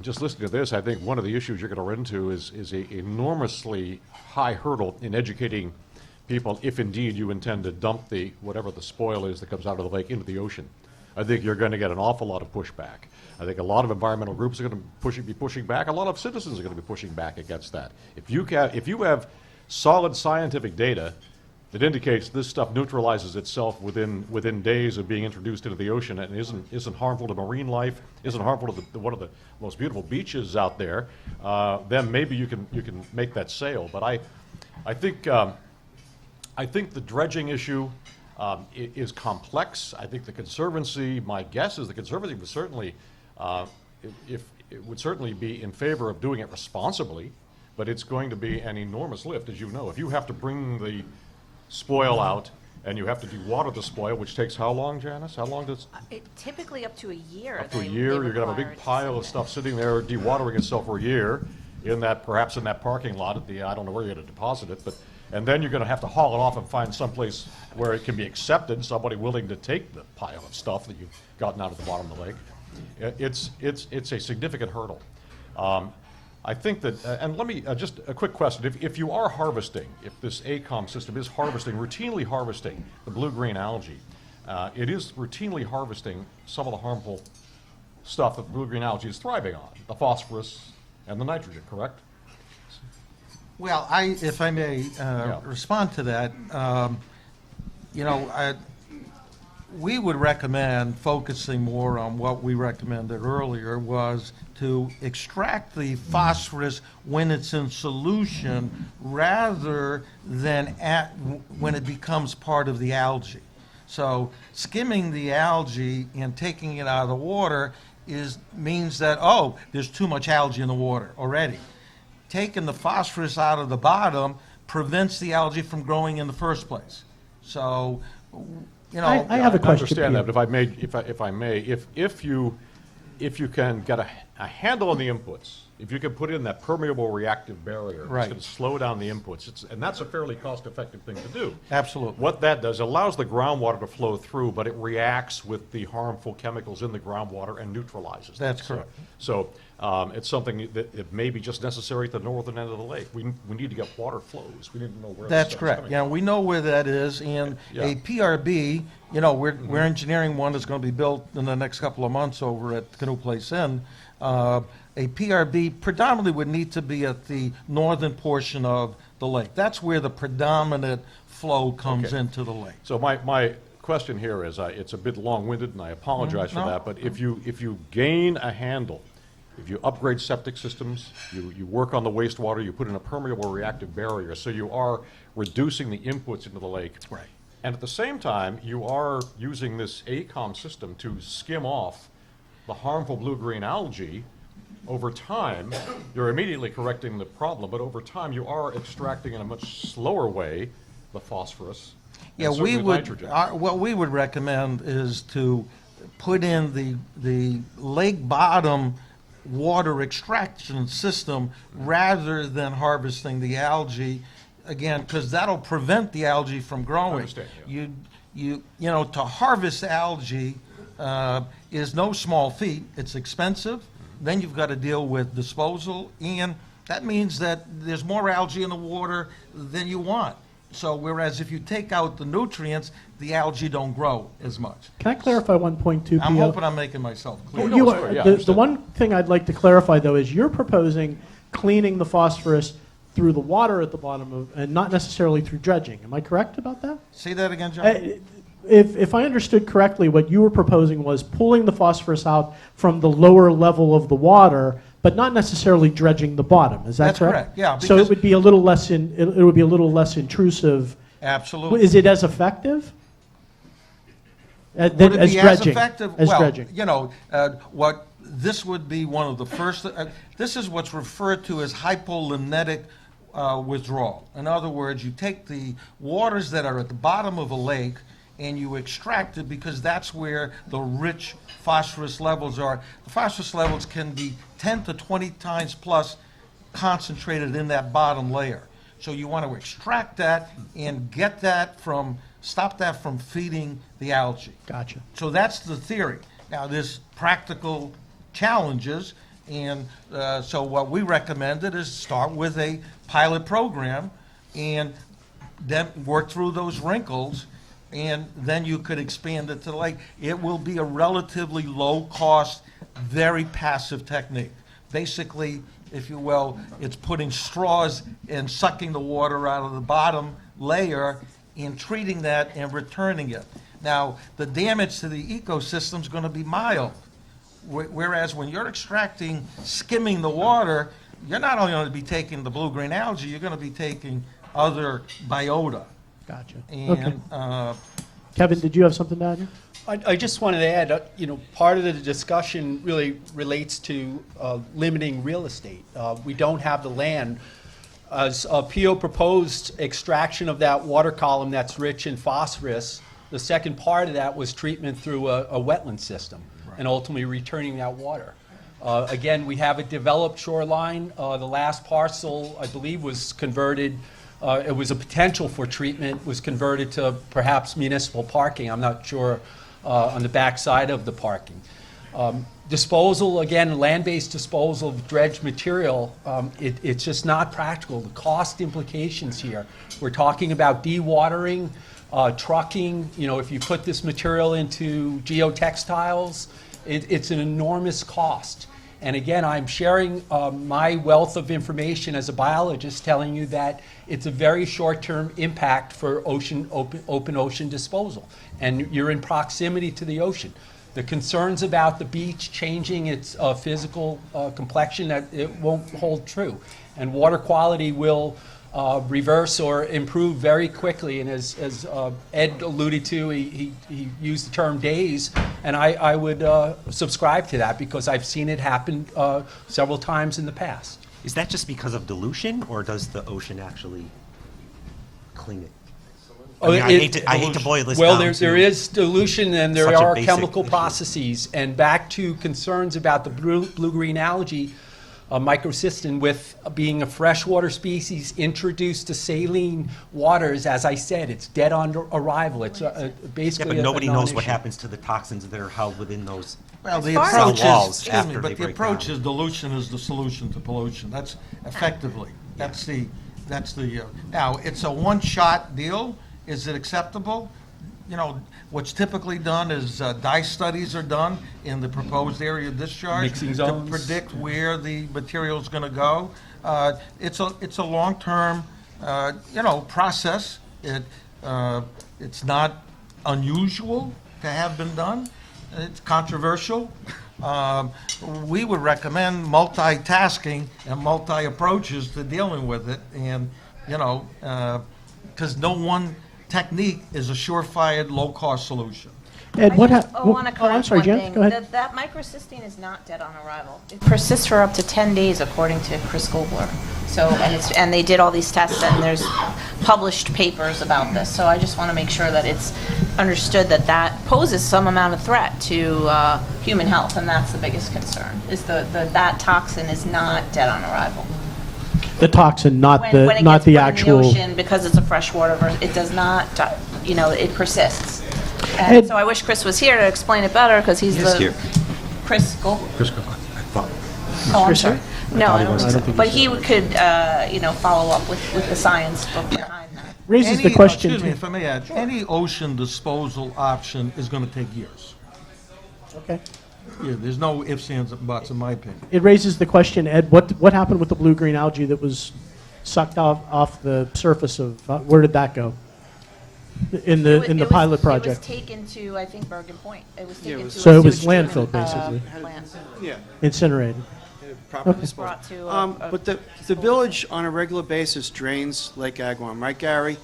just listening to this, I think one of the issues you're going to run into is a enormously high hurdle in educating people if indeed you intend to dump whatever the spoil is that comes out of the lake into the ocean. I think you're going to get an awful lot of pushback. I think a lot of environmental groups are going to be pushing back. A lot of citizens are going to be pushing back against that. If you have solid scientific data that indicates this stuff neutralizes itself within days of being introduced into the ocean and isn't harmful to marine life, isn't harmful to one of the most beautiful beaches out there, then maybe you can make that sale. But I think the dredging issue is complex. I think the Conservancy, my guess is the Conservancy would certainly, it would certainly be in favor of doing it responsibly, but it's going to be an enormous lift, as you know. If you have to bring the spoil out and you have to dewater the spoil, which takes how long, Janice? How long does? Typically up to a year. Up to a they year. You're going to have a require big it to pile of sit stuff sitting there dewatering itself for a year perhaps in that parking lot at I don't know where you're going to deposit it, but. And then you're going to have to haul it off and find someplace where it can be accepted, somebody willing to take the pile of stuff that you've gotten out of the bottom of the lake. It's a significant hurdle. I think that, and let me, just a quick question. If you are harvesting, if this AECOM system is routinely harvesting the blue-green algae, it is routinely harvesting some of the harmful stuff that blue-green algae is thriving on, the phosphorus and the nitrogen, correct? Well, if I may respond to that, we would recommend focusing more on what we recommended earlier, was to extract the phosphorus when it's in solution rather than when it becomes part of the algae. So skimming the algae and taking it out of the water means that, oh, there's too much algae in the water already. Taking the phosphorus out of the bottom prevents the algae from growing in the first place. So, I have a question. I understand that, Peter. but if I may, if you can get a handle on the inputs, if you can put in that permeable reactive barrier, Right. it's going to slow down the inputs, and that's a fairly cost-effective thing to do. Absolutely. What that does, allows the groundwater to flow through, but it reacts with the harmful chemicals in the groundwater and neutralizes them. That's correct. So it's something that it may be just necessary at the northern end of the lake. We need to get water flows. We need to know where That's stuff's correct. coming Yeah, from. we know where that is, and Yeah. a PRB, we're engineering one that's going to be built in the next couple of months over at Canoe Place Inn. A PRB predominantly would need to be at the northern portion of the lake. That's where the predominant flow comes Okay. into the lake. So my question here is, it's a bit long-winded, and I apologize for No. that, but if you gain a handle, if you upgrade septic systems, you work on the wastewater, you put in a permeable reactive barrier, so you are reducing the inputs into the lake. Right. And at the same time, you are using this AECOM system to skim off the harmful blue-green algae. Over time, you're immediately correcting the problem, but over time, you are extracting in a much slower way the phosphorus Yeah, and we certainly would, nitrogen. what we would recommend is to put in the lake bottom water extraction system rather than harvesting the algae, again, because that'll prevent the algae from growing. Understand, yeah. To harvest algae is no small feat. It's expensive. Then you've got to deal with disposal, and that means that there's more algae in the water than you want. So whereas if you take out the nutrients, the algae don't grow as much. Can I clarify one point too, I'm Pio? hoping I'm making myself clear. no, You it's are- clear. Yeah, I the understand. one thing I'd like to clarify, though, is you're proposing cleaning the phosphorus through the water at the bottom of, and not necessarily through dredging. Am I correct about that? Say that again, John? if I understood correctly, what you were proposing was pulling the phosphorus out from the lower level of the water, but not necessarily dredging the bottom. Is that That's correct, yeah, So it because- would be a little less it would be a little less intrusive. Absolutely. Is it as effective? Would it As be as dredging? effective? As Well, dredging. you know, what, this would be one of the first, this is what's referred to as hypolimnetic withdrawal. In other words, you take the waters that are at the bottom of a lake and you extract it because that's where the rich phosphorus levels are. The phosphorus levels can be 10 to 20 times plus concentrated in that bottom layer. So you want to extract that and get that from, stop that from feeding the algae. Gotcha. So that's the theory. Now, there's practical challenges, and so what we recommended is start with a pilot program and then work through those wrinkles, and then you could expand it to the lake. It will be a relatively low-cost, very passive technique. Basically, if you will, it's putting straws and sucking the water out of the bottom layer and treating that and returning it. Now, the damage to the ecosystem is going to be mild. Whereas when you're extracting, skimming the water, you're not only going to be taking the blue-green algae, you're going to be taking other biota. Gotcha. Okay. And Kevin, did you have something to add here? I just wanted to add, part of the discussion really relates to limiting real estate. We don't have the land. As PO proposed extraction of that water column that's rich in phosphorus, the second part of that was treatment through a wetland system and ultimately returning that water. Again, we have a developed shoreline. The last parcel, I believe, was converted. It was a potential for treatment, was converted to perhaps municipal parking. I'm not sure on the backside of the parking. Disposal, again, land-based disposal of dredged material, it's just not practical. The cost implications here, we're talking about dewatering, trucking. If you put this material into geotextiles, it's an enormous cost. And again, I'm sharing my wealth of information as a biologist telling you that it's a very short-term impact for open ocean disposal. And you're in proximity to the ocean. The concerns about the beach changing its physical complexion, that it won't hold true. And water quality will reverse or improve very quickly. And as Ed alluded to, he used the term days, and I would subscribe to that because I've seen it happen several times in the past. Is that just because of dilution, or does the ocean actually clean it? I mean, I hate to boil this well, down there is dilution and there such a are basic chemical issue. processes. And back to concerns about the blue-green algae, microcystin, with being a freshwater species introduced to saline waters, as I said, it's dead on arrival. It's Yeah, basically but nobody knows what non-issue. happens to the toxins that are held within those. Well, the far as- approach Cell walls is, excuse after me, they but the break approach down. is dilution is the solution to pollution. That's effectively, that's the, now, it's a one-shot deal. Is it acceptable? What's typically done is dye studies are done in the proposed area of discharge. Mixing zones. To predict where the material's gonna go. It's a long-term, process. It's not unusual to have been done. It's controversial. We would recommend multitasking and multi-approaches to dealing with it, and, because no one technique is a surefire, low-cost solution. Ed, I what just happened? want to I'm correct sorry, one Jen, thing. go ahead. That microcystine is not dead on arrival. It persists for up to 10 days, according to Chris Gobler. So, and they did all these tests, and there's published papers about this. So I just want to make sure that it's understood that that poses some amount of threat to human health, and that's the biggest concern. Is that toxin is not dead on arrival. The toxin, not When the it not gets the put actual. in the ocean, because it's a freshwater, it does not, it persists. Ed- And so I wish Chris was here to explain it better, because he's the. here. Chris Goble? Chris, I thought. Oh, I'm Chris sorry. here? No, I I don't don't think think so. But he's he could, follow up with the science behind that. Raises the question. Excuse me, too- if I may add, any ocean disposal option is gonna take years. Okay. Yeah, there's no ifs, ands, and buts, in my opinion. It raises the question, Ed, what happened with the blue-green algae that was sucked off the surface of, where did that go? in the pilot project? It was taken to, I think, Bergen Point. It was Yeah, it taken was- to. So a it was sewage landfill, treatment, basically. plant. Yeah. Incinerated. Proper Brought disposal. to, a- But the village on a regular basis drains Lake Agawam, right, Gary?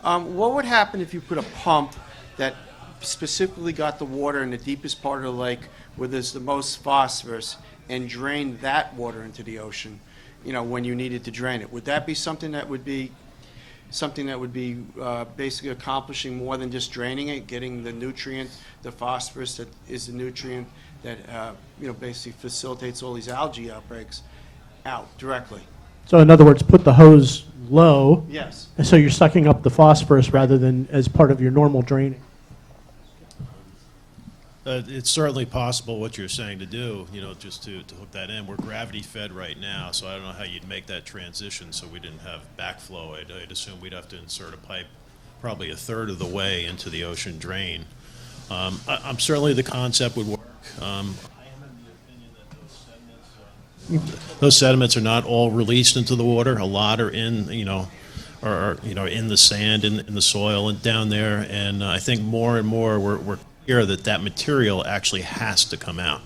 What would happen if you put a pump that specifically got the water in the deepest part of the lake where there's the most phosphorus and drained that water into the ocean, you know, when you needed to drain it? Would that be something that would be basically accomplishing more than just draining it, getting the nutrient, the phosphorus that is the nutrient that, you know, basically facilitates all these algae outbreaks out directly? So in other words, put the hose low, Yes. so you're sucking up the phosphorus rather than as part of your normal draining. It's certainly possible what you're saying to do, you know, just to hook that in. We're gravity fed right now, so I don't know how you'd make that transition so we didn't have backflow. I'd assume we'd have to insert a pipe probably a third of the way into the ocean drain. I'm certainly the concept would work. I am of the opinion that those sediments are not all released into the water. A lot are in, you know, in the sand, in the soil, and down there. And I think more and more we're clear that material actually has to come out.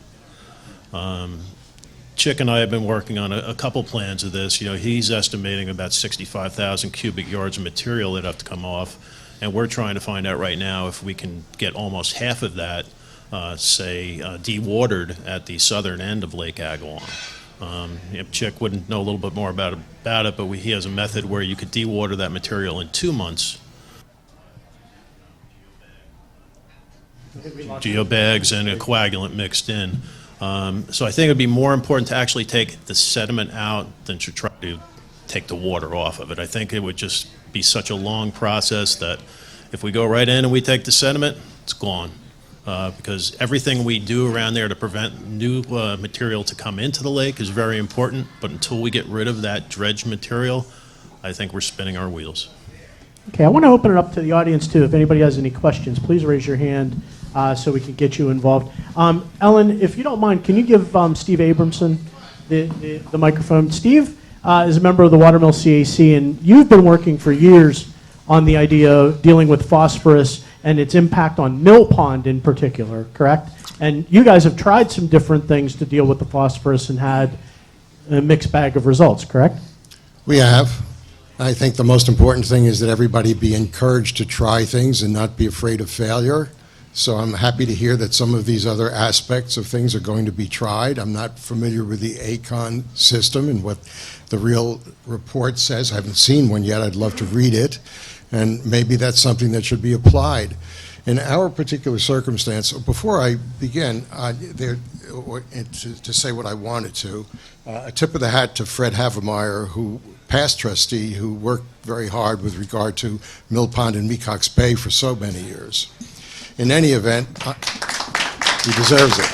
Chick and I have been working on a couple plans of this. You know, he's estimating about 65,000 cubic yards of material that have to come off, and we're trying to find out right now if we can get almost half of that, dewatered at the southern end of Lake Agawam. Chick wouldn't know a little bit more about it, but he has a method where you could dewater that material in 2 months. Geobags and a coagulant mixed in. So I think it'd be more important to actually take the sediment out than to try to take the water off of it. I think it would just be such a long process that if we go right in and we take the sediment, it's gone. Because everything we do around there to prevent new material to come into the lake is very important, but until we get rid of that dredged material, I think we're spinning our wheels. Okay, I want to open it up to the audience too. If anybody has any questions, please raise your hand so we can get you involved. Ellen, if you don't mind, can you give Steve Abramson the microphone? Steve is a member of the Watermill CAC, and you've been working for years on the idea of dealing with phosphorus and its impact on Mill Pond in particular, correct? And you guys have tried some different things to deal with the phosphorus and had a mixed bag of results, correct? We have. I think the most important thing is that everybody be encouraged to try things and not be afraid of failure. So I'm happy to hear that some of these other aspects of things are going to be tried. I'm not familiar with the ACON system and what the real report says. I haven't seen one yet. I'd love to read it. And maybe that's something that should be applied. In our particular circumstance, before I begin, to say what I wanted to, a tip of the hat to Fred Havemeyer, who past trustee, who worked very hard with regard to Mill Pond and Mecox Bay for so many years. In any event, he deserves it.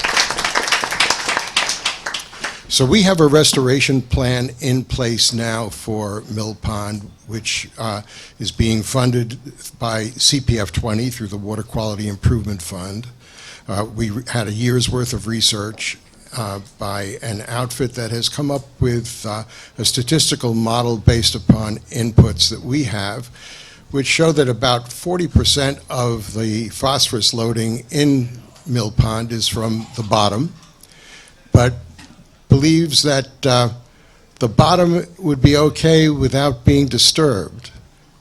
So we have a restoration plan in place now for Mill Pond, which is being funded by CPF 20 through the Water Quality Improvement Fund. We had a year's worth of research by an outfit that has come up with a statistical model based upon inputs that we have, which show that about 40% of the phosphorus loading in Mill Pond is from the bottom, but believes that the bottom would be okay without being disturbed.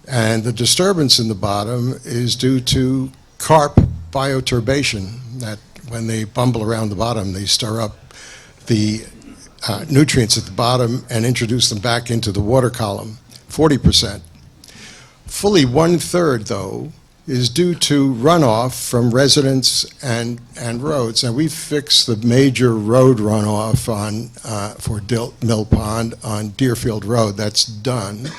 And the disturbance in the bottom is due to carp bioturbation, that when they bumble around the bottom, they stir up the nutrients at the bottom and introduce them back into the water column, 40%. Fully 1/3, though, is due to runoff from residents and roads. And we've fixed the major road runoff on for Mill Pond on Deerfield Road. That's done.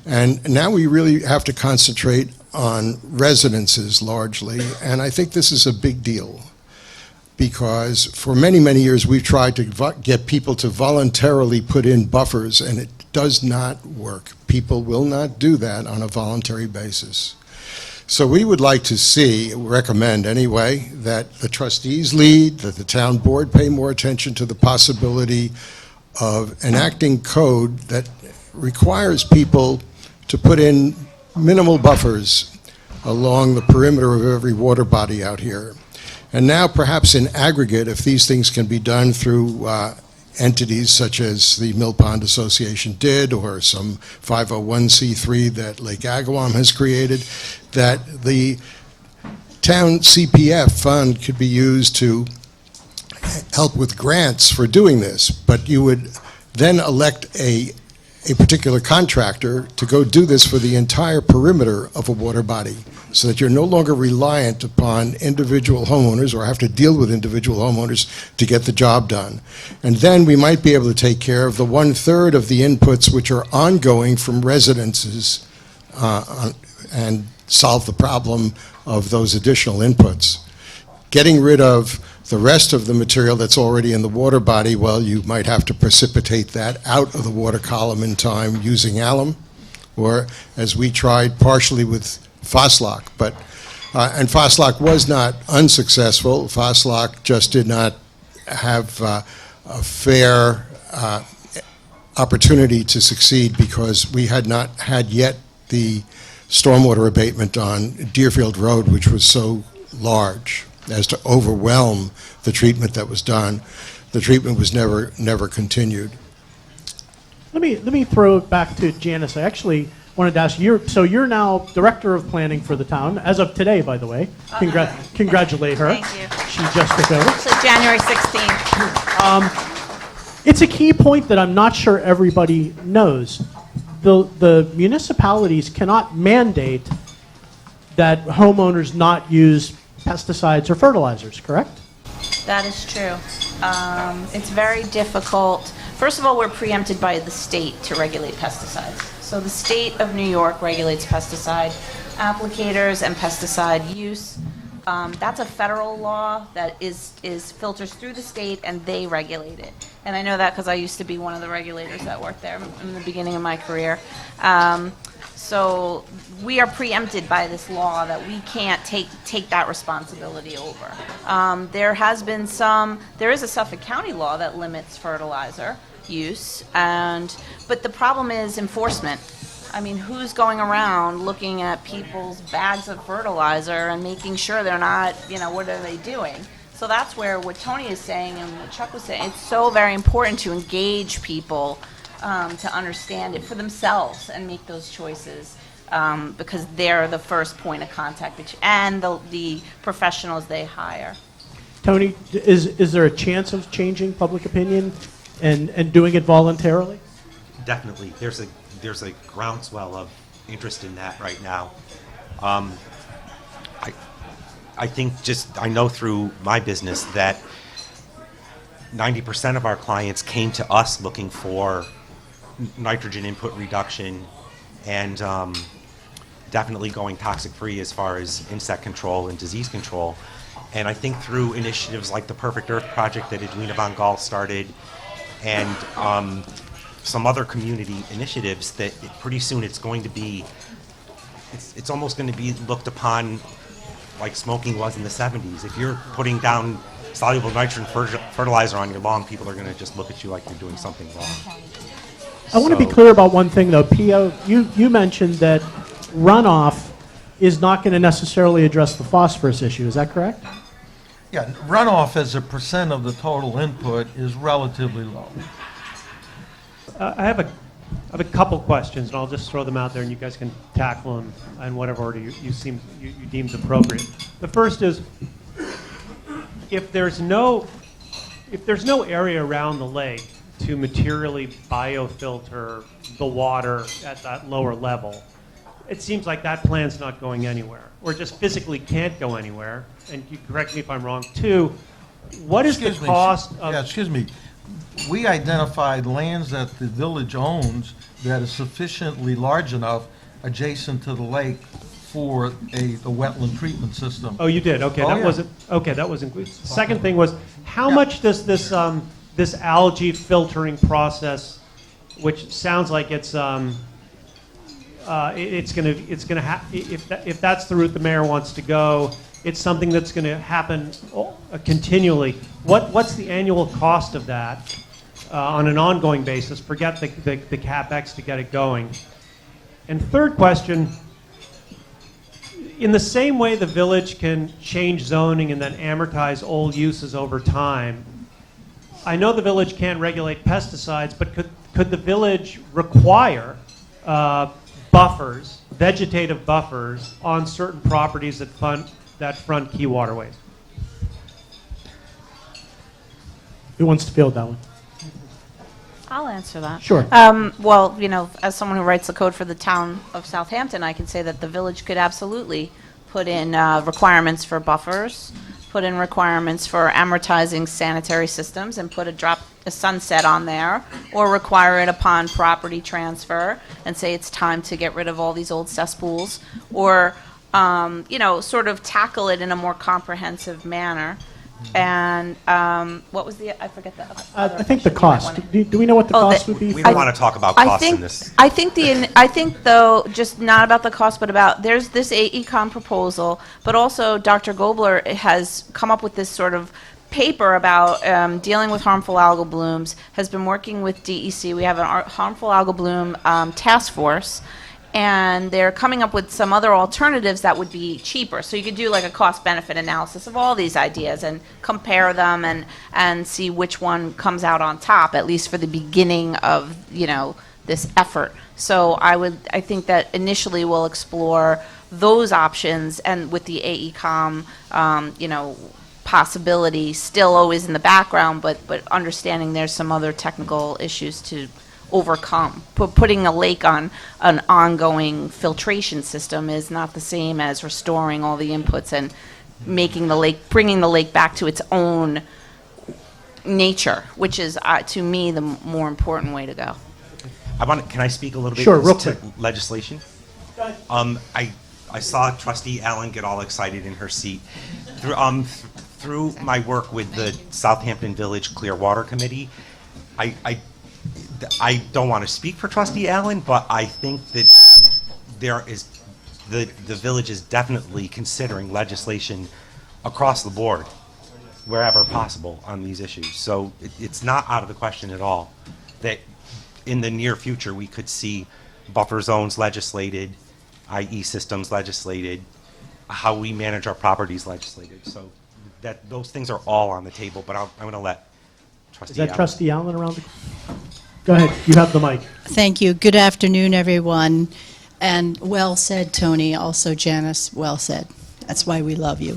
And now we really have to concentrate on residences largely, and I think this is a big deal because for many, many years we've tried to get people to voluntarily put in buffers, and it does not work. People will not do that on a voluntary basis. So we would like to recommend anyway, that the trustees lead, that the town board pay more attention to the possibility of enacting code that requires people to put in minimal buffers along the perimeter of every water body out here. And now, perhaps in aggregate, if these things can be done through entities such as the Mill Pond Association did, or some 501c3 that Lake Agawam has created, that the town CPF fund could be used to help with grants for doing this. But you would then elect a particular contractor to go do this for the entire perimeter of a water body, so that you're no longer reliant upon individual homeowners or have to deal with individual homeowners to get the job done. And then we might be able to take care of the 1/3 of the inputs which are ongoing from residences and solve the problem of those additional inputs. Getting rid of the rest of the material that's already in the water body, well, you might have to precipitate that out of the water column in time using alum, or as we tried partially with Phoslock. But and Phoslock was not unsuccessful. Phoslock just did not have a fair opportunity to succeed because we had not had yet the stormwater abatement on Deerfield Road, which was so large as to overwhelm the treatment that was done. The treatment was never continued. Let me throw it back to Janice. I actually wanted to ask you, so you're now Director of Planning for the town, as of today, by the way. Congratulate her. Thank you. She just took over. So January 16th. It's a key point that I'm not sure everybody knows. The municipalities cannot mandate that homeowners not use pesticides or fertilizers, correct? That is true. It's very difficult. First of all, we're preempted by the state to regulate pesticides. So the state of New York regulates pesticide applicators and pesticide use. That's a federal law that is filters through the state, and they regulate it. And I know that because I used to be one of the regulators that worked there in the beginning of my career. So we are preempted by this law that we can't take that responsibility over. There is a Suffolk County law that limits fertilizer use, but the problem is enforcement. I mean, who's going around looking at people's bags of fertilizer and making sure they're not, what are they doing? So that's where what Tony is saying and what Chuck was saying, it's so very important to engage people to understand it for themselves and make those choices because they're the first point of contact and the professionals they hire. Tony, is there a chance of changing public opinion and doing it voluntarily? Definitely. There's a groundswell of interest in that right now. I think I know through my business that 90% of our clients came to us looking for nitrogen input reduction and definitely going toxic free as far as insect control and disease control. And I think through initiatives like the Perfect Earth Project that Edwina Von Gall started and some other community initiatives, that pretty soon it's going to be, it's almost going to be looked upon like smoking was in the 70s. If you're putting down soluble nitrogen fertilizer on your lawn, people are going to just look at you like you're doing something wrong. I want to be clear about one thing, though. Pio, you mentioned that runoff is not going to necessarily address the phosphorus issue. Is that correct? Yeah, runoff as a percent of the total input is relatively low. I have a couple questions, and I'll just throw them out there, and you guys can tackle them in whatever order you deem appropriate. The first is, if there's no area around the lake to materially biofilter the water at that lower level, it seems like that plan's not going anywhere, or just physically can't go anywhere. And you correct me if I'm wrong. Two, what is the cost of... Yeah, excuse me. We identified lands that the village owns that is sufficiently large enough adjacent to the lake for the wetland treatment system. Oh, you did? Okay, that wasn't included. Second thing was, how much does this this algae filtering process, which sounds like it's gonna if that's the route the mayor wants to go, it's something that's going to happen continually. What's the annual cost of that on an ongoing basis? Forget the CapEx to get it going. And third question, in the same way the village can change zoning and then amortize old uses over time, I know the village can't regulate pesticides, but could the village require buffers, vegetative buffers, on certain properties that front key waterways? Who wants to field that one? I'll answer that. Sure. Well, you know, as someone who writes the code for the town of Southampton, I can say that the village could absolutely put in requirements for buffers, put in requirements for amortizing sanitary systems, and put a sunset on there, or require it upon property transfer, and say it's time to get rid of all these old cesspools, or you know, sort of tackle it in a more comprehensive manner. And what was the? I forget the. I think the cost. Do we know what the cost would be? We don't want to talk about costs in this. I think though, just not about the cost, but about there's this AECOM proposal, but also Dr. Gobler has come up with this sort of paper about dealing with harmful algal blooms. Has been working with DEC. We have a harmful algal bloom task force. And they're coming up with some other alternatives that would be cheaper. So you could do like a cost-benefit analysis of all these ideas and compare them and see which one comes out on top, at least for the beginning of, you know, this effort. So I think that initially we'll explore those options, and with the AECOM, you know, possibility still always in the background, but understanding there's some other technical issues to overcome. Putting a lake on an ongoing filtration system is not the same as restoring all the inputs and making the lake, bringing the lake back to its own nature, which is, to me, the more important way to go. Can I speak a little bit Sure, real to quick. legislation? I saw Trustee Allen get all excited in her seat. Through my work with the Southampton Village Clear Water Committee, I don't want to speak for Trustee Allen, but I think that the village is definitely considering legislation across the board, wherever possible, on these issues. So it's not out of the question at all that in the near future we could see buffer zones legislated, IE systems legislated, how we manage our properties legislated. So that those things are all on the table, but I'm going to let Trustee Is that Allen. Trustee Allen around the? Go ahead. You have the mic. Thank you. Good afternoon, everyone. And well said, Tony. Also, Janice, well said. That's why we love you.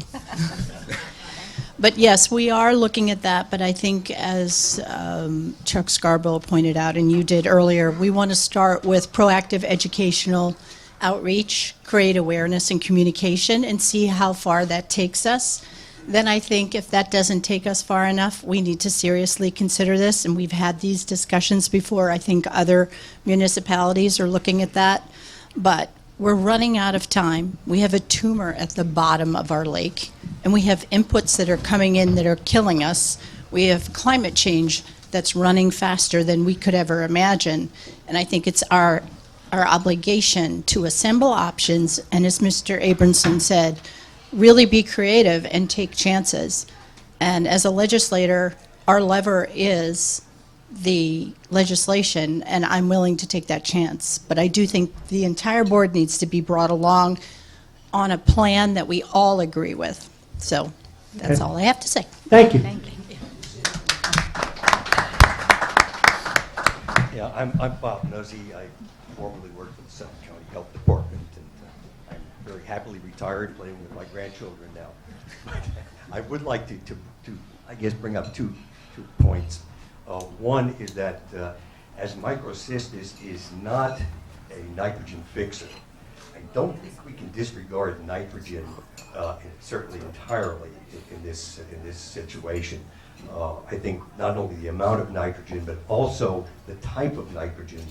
But yes, we are looking at that. But I think, as Chuck Scarborough pointed out, and you did earlier, we want to start with proactive educational outreach, create awareness and communication, and see how far that takes us. Then I think if that doesn't take us far enough, we need to seriously consider this. And we've had these discussions before. I think other municipalities are looking at that. But we're running out of time. We have a tumor at the bottom of our lake, and we have inputs that are coming in that are killing us. We have climate change that's running faster than we could ever imagine. And I think it's our obligation to assemble options, and as Mr. Abramson said, really be creative and take chances. And as a legislator, our lever is the legislation, and I'm willing to take that chance. But I do think the entire board needs to be brought along on a plan that we all agree with. So that's all I have to say. Thank you. Thank you. Yeah, I'm Bob Nuzzi. I formerly worked for the Suffolk County Health Department, and I'm very happily retired, playing with my grandchildren now. But I would like to I guess, bring up two points. One is that as microcystis is not a nitrogen fixer, I don't think we can disregard nitrogen certainly entirely in this situation. I think not only the amount of nitrogen, but also the type of nitrogen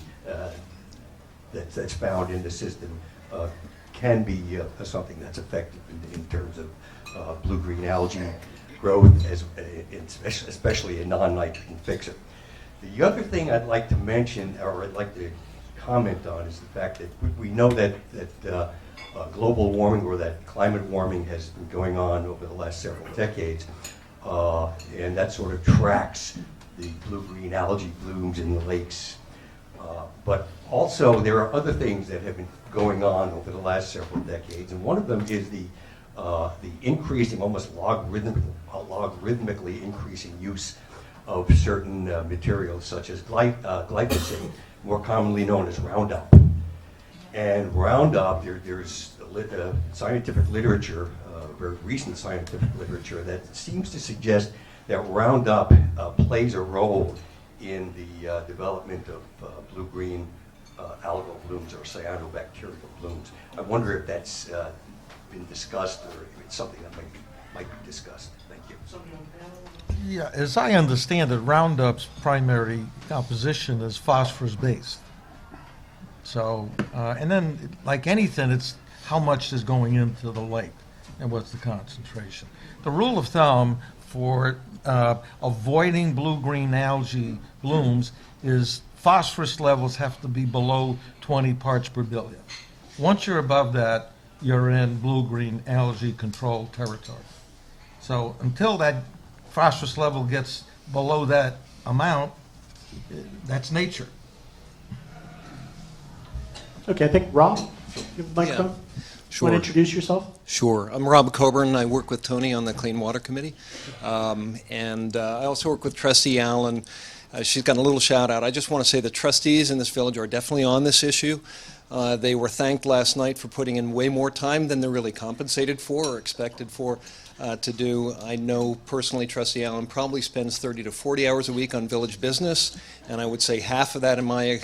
that's found in the system can be something that's effective in terms of blue-green algae growth, especially a non-nitrogen fixer. The other thing I'd like to mention, or I'd like to comment on, is the fact that we know that global warming, or that climate warming, has been going on over the last several decades, and that sort of tracks the blue-green algae blooms in the lakes. But also, there are other things that have been going on over the last several decades, and one of them is the increasing, almost logarithmically increasing use of certain materials such as glyphosate, more commonly known as Roundup. And Roundup, there's scientific literature, very recent scientific literature, that seems to suggest that Roundup plays a role in the development of blue-green algal blooms or cyanobacterial blooms. I wonder if that's been discussed or if it's something that might be discussed. Thank you. Yeah, as I understand it, Roundup's primary composition is phosphorus-based. So, and then, like anything, it's how much is going into the lake and what's the concentration. The rule of thumb for avoiding blue-green algae blooms is phosphorus levels have to be below 20 parts per billion. Once you're above that, you're in blue-green algae control territory. So until that phosphorus level gets below that amount, that's nature. Okay, I think Rob, you have a microphone? Sure. Want to introduce yourself? Sure. I'm Rob Coburn. I work with Tony on the Clean Water Committee. And I also work with Trustee Allen. She's got a little shout out. I just want to say the trustees in this village are definitely on this issue. They were thanked last night for putting in way more time than they're really compensated for or expected for to do. I know personally Trustee Allen probably spends 30 to 40 hours a week on village business, and I would say half of that in my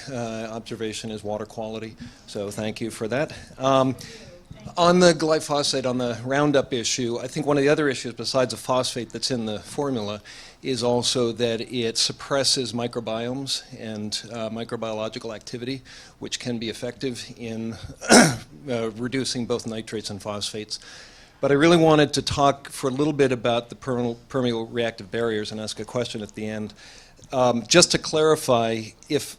observation is water quality. So thank you for that. On the glyphosate, on the Roundup issue, I think one of the other issues besides the phosphate that's in the formula is also that it suppresses microbiomes and microbiological activity, which can be effective in reducing both nitrates and phosphates. But I really wanted to talk for a little bit about the permeable reactive barriers and ask a question at the end. Just to clarify, if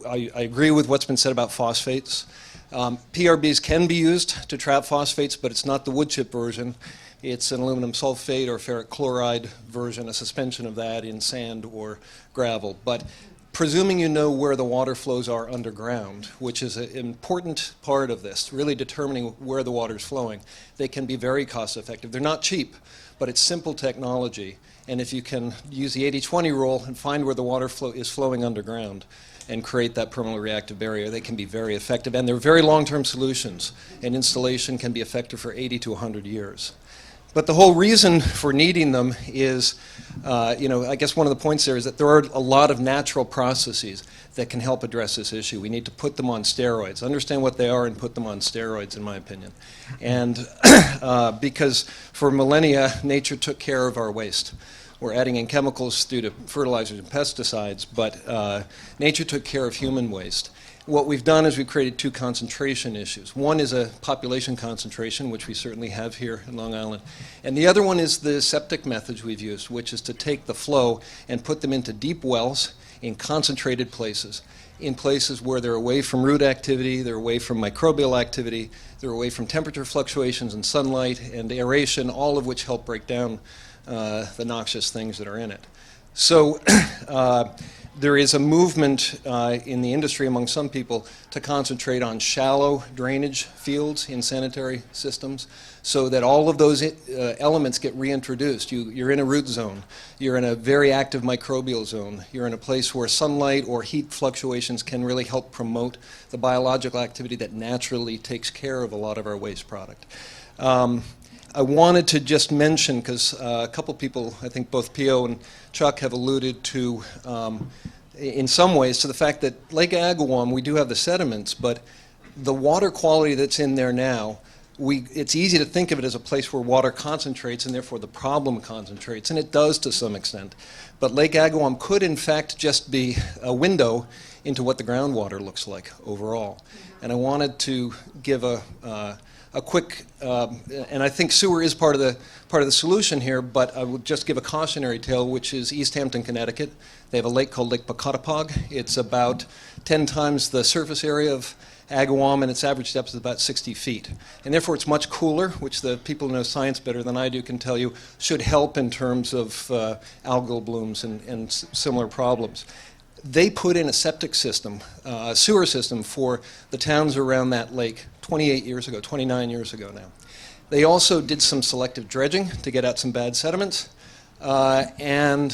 I agree with what's been said about phosphates. PRBs can be used to trap phosphates, but it's not the wood chip version. It's an aluminum sulfate or ferric chloride version, a suspension of that in sand or gravel. But presuming you know where the water flows are underground, which is an important part of this, really determining where the water is flowing, they can be very cost effective. They're not cheap, but it's simple technology. And if you can use the 80-20 rule and find where the water is flowing underground and create that permanent reactive barrier, they can be very effective. And they're very long-term solutions. And installation can be effective for 80 to 100 years. But the whole reason for needing them is, I guess one of the points there is that there are a lot of natural processes that can help address this issue. We need to put them on steroids, understand what they are and put them on steroids, in my opinion. And because for millennia, nature took care of our waste. We're adding in chemicals due to fertilizers and pesticides, but nature took care of human waste. What we've done is we've created two concentration issues. One is a population concentration, which we certainly have here in Long Island. And the other one is the septic methods we've used, which is to take the flow and put them into deep wells in concentrated places, in places where they're away from root activity, they're away from microbial activity, they're away from temperature fluctuations and sunlight and aeration, all of which help break down the noxious things that are in it. So there is a movement in the industry among some people to concentrate on shallow drainage fields in sanitary systems so that all of those elements get reintroduced. You're in a root zone. You're in a very active microbial zone. You're in a place where sunlight or heat fluctuations can really help promote the biological activity that naturally takes care of a lot of our waste product. I wanted to just mention, because a couple people, I think both Pio and Chuck have alluded to, in some ways, to the fact that Lake Agawam, we do have the sediments, but the water quality that's in there now, it's easy to think of it as a place where water concentrates and therefore the problem concentrates, and it does to some extent. But Lake Agawam could in fact just be a window into what the groundwater looks like overall. And I wanted to give a quick, and I think sewer is part of the solution here, but I will just give a cautionary tale, which is East Hampton, Connecticut. They have a lake called Lake Pocatapog. It's about 10 times the surface area of Agawam, and its average depth is about 60 feet. And therefore it's much cooler, which the people who know science better than I do can tell you should help in terms of algal blooms and similar problems. they put in a septic system, a sewer system for the towns around that lake 28 years ago, 29 years ago now. They also did some selective dredging to get out some bad sediments, and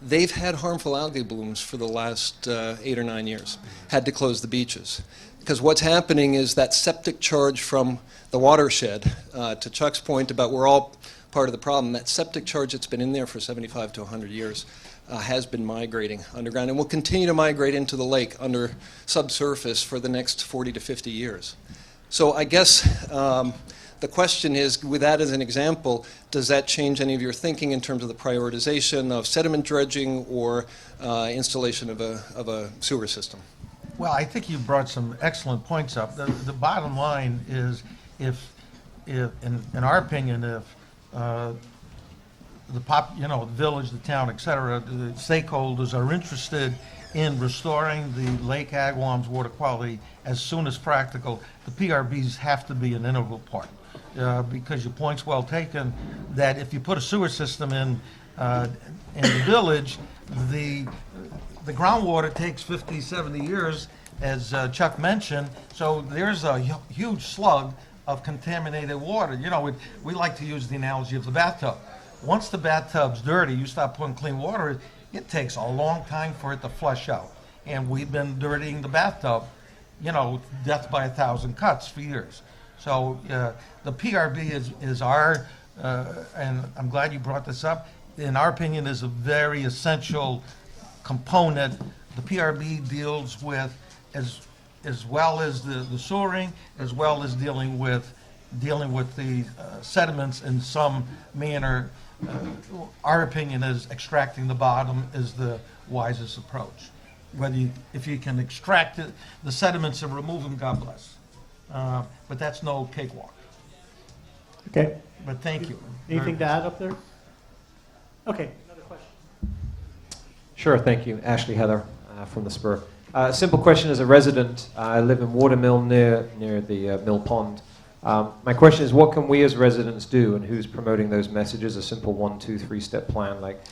they've had harmful algae blooms for the last 8 or 9 years, had to close the beaches. Because what's happening is that septic charge from the watershed, to Chuck's point about we're all part of the problem, that septic charge that's been in there for 75 to 100 years has been migrating underground and will continue to migrate into the lake under subsurface for the next 40 to 50 years. So I guess the question is, with that as an example, does that change any of your thinking in terms of the prioritization of sediment dredging or installation of a sewer system? Well, I think you brought some excellent points up. The bottom line is, if in our opinion, if the village, the town, et cetera, the stakeholders are interested in restoring the Lake Agawam's water quality as soon as practical, the PRBs have to be an integral part. Because your point's well taken, that if you put a sewer system in the village, the groundwater takes 50, 70 years, as Chuck mentioned, so there's a huge slug of contaminated water. You know, we like to use the analogy of the bathtub. Once the bathtub's dirty, you start putting clean water, it takes a long time for it to flush out. And we've been dirtying the bathtub, death by 1,000 cuts for years. So the PRB is our, and I'm glad you brought this up, in our opinion is a very essential component. The PRB deals with, as well as the sewering, as well as dealing with the sediments in some manner. Our opinion is extracting the bottom is the wisest approach. If you can extract the sediments and remove them, God bless. But that's no cakewalk. Okay. But thank you. Anything to add up there? Okay. Another question. Sure, thank you. Ashley Heather from the Spur. Simple question as a resident. I live in Watermill near the Mill Pond. My question is, what can we as residents do, and who's promoting those messages? A simple 1, 2, 3-step plan. Like,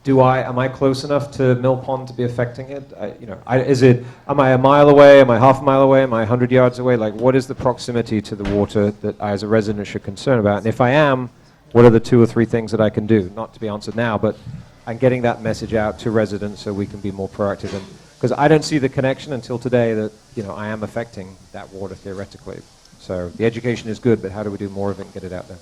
am I close enough to Mill Pond to be affecting it? Am I a mile away? Am I half a mile away? Am I 100 yards away? Like, what is the proximity to the water that I as a resident should concern about? And if I am, what are the 2 or 3 things that I can do? Not to be answered now, but I'm getting that message out to residents so we can be more proactive. Because I don't see the connection until today that I am affecting that water theoretically. So the education is good, but how do we do more of it and get it out there?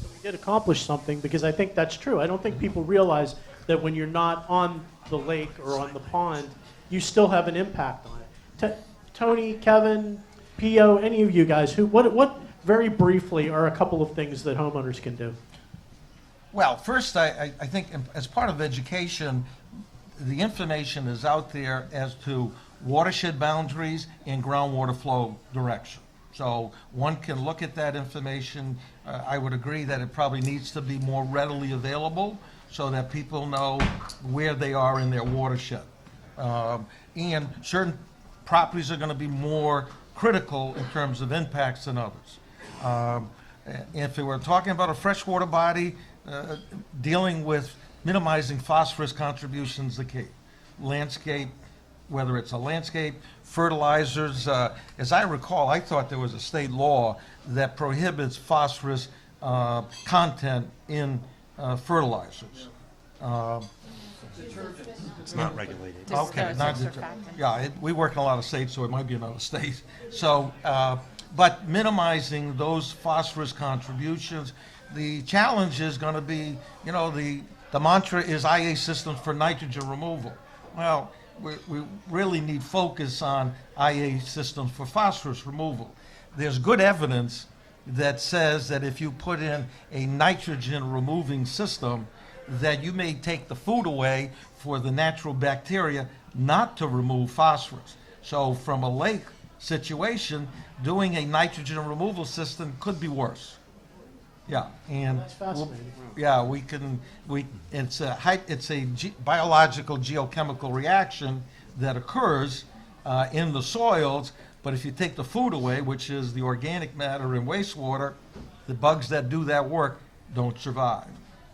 We did accomplish something, because I think that's true. I don't think people realize that when you're not on the lake or on the pond, you still have an impact on it. Tony, Kevin, Pio, any of you guys, what very briefly are a couple of things that homeowners can do? Well, first, I think as part of education, the information is out there as to watershed boundaries and groundwater flow direction. So one can look at that information. I would agree that it probably needs to be more readily available so that people know where they are in their watershed. And certain properties are going to be more critical in terms of impacts than others. If we were talking about a freshwater body, dealing with minimizing phosphorus contributions, the key. Landscape, whether it's a landscape, fertilizers. As I recall, I thought there was a state law that prohibits phosphorus content in fertilizers. It's not regulated. Okay, we work in a lot of states, so it might be another state. So, but minimizing those phosphorus contributions. The challenge is going to be, the mantra is IA systems for nitrogen removal. Well, we really need focus on IA systems for phosphorus removal. There's good evidence that says that if you put in a nitrogen removing system, that you may take the food away for the natural bacteria not to remove phosphorus. So from a lake situation, doing a nitrogen removal system could be worse. Yeah, and That's fascinating. it's a biological geochemical reaction that occurs in the soils, but if you take the food away, which is the organic matter in wastewater, the bugs that do that work don't survive.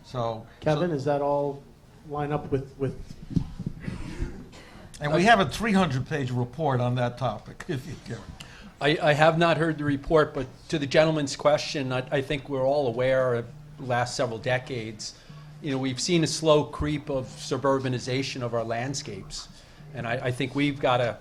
So Kevin, is that all line up with And we have a 300-page report on that topic, if you care. I have not heard the report, but to the gentleman's question, I think we're all aware of the last several decades, we've seen a slow creep of suburbanization of our landscapes. And I think we've got to,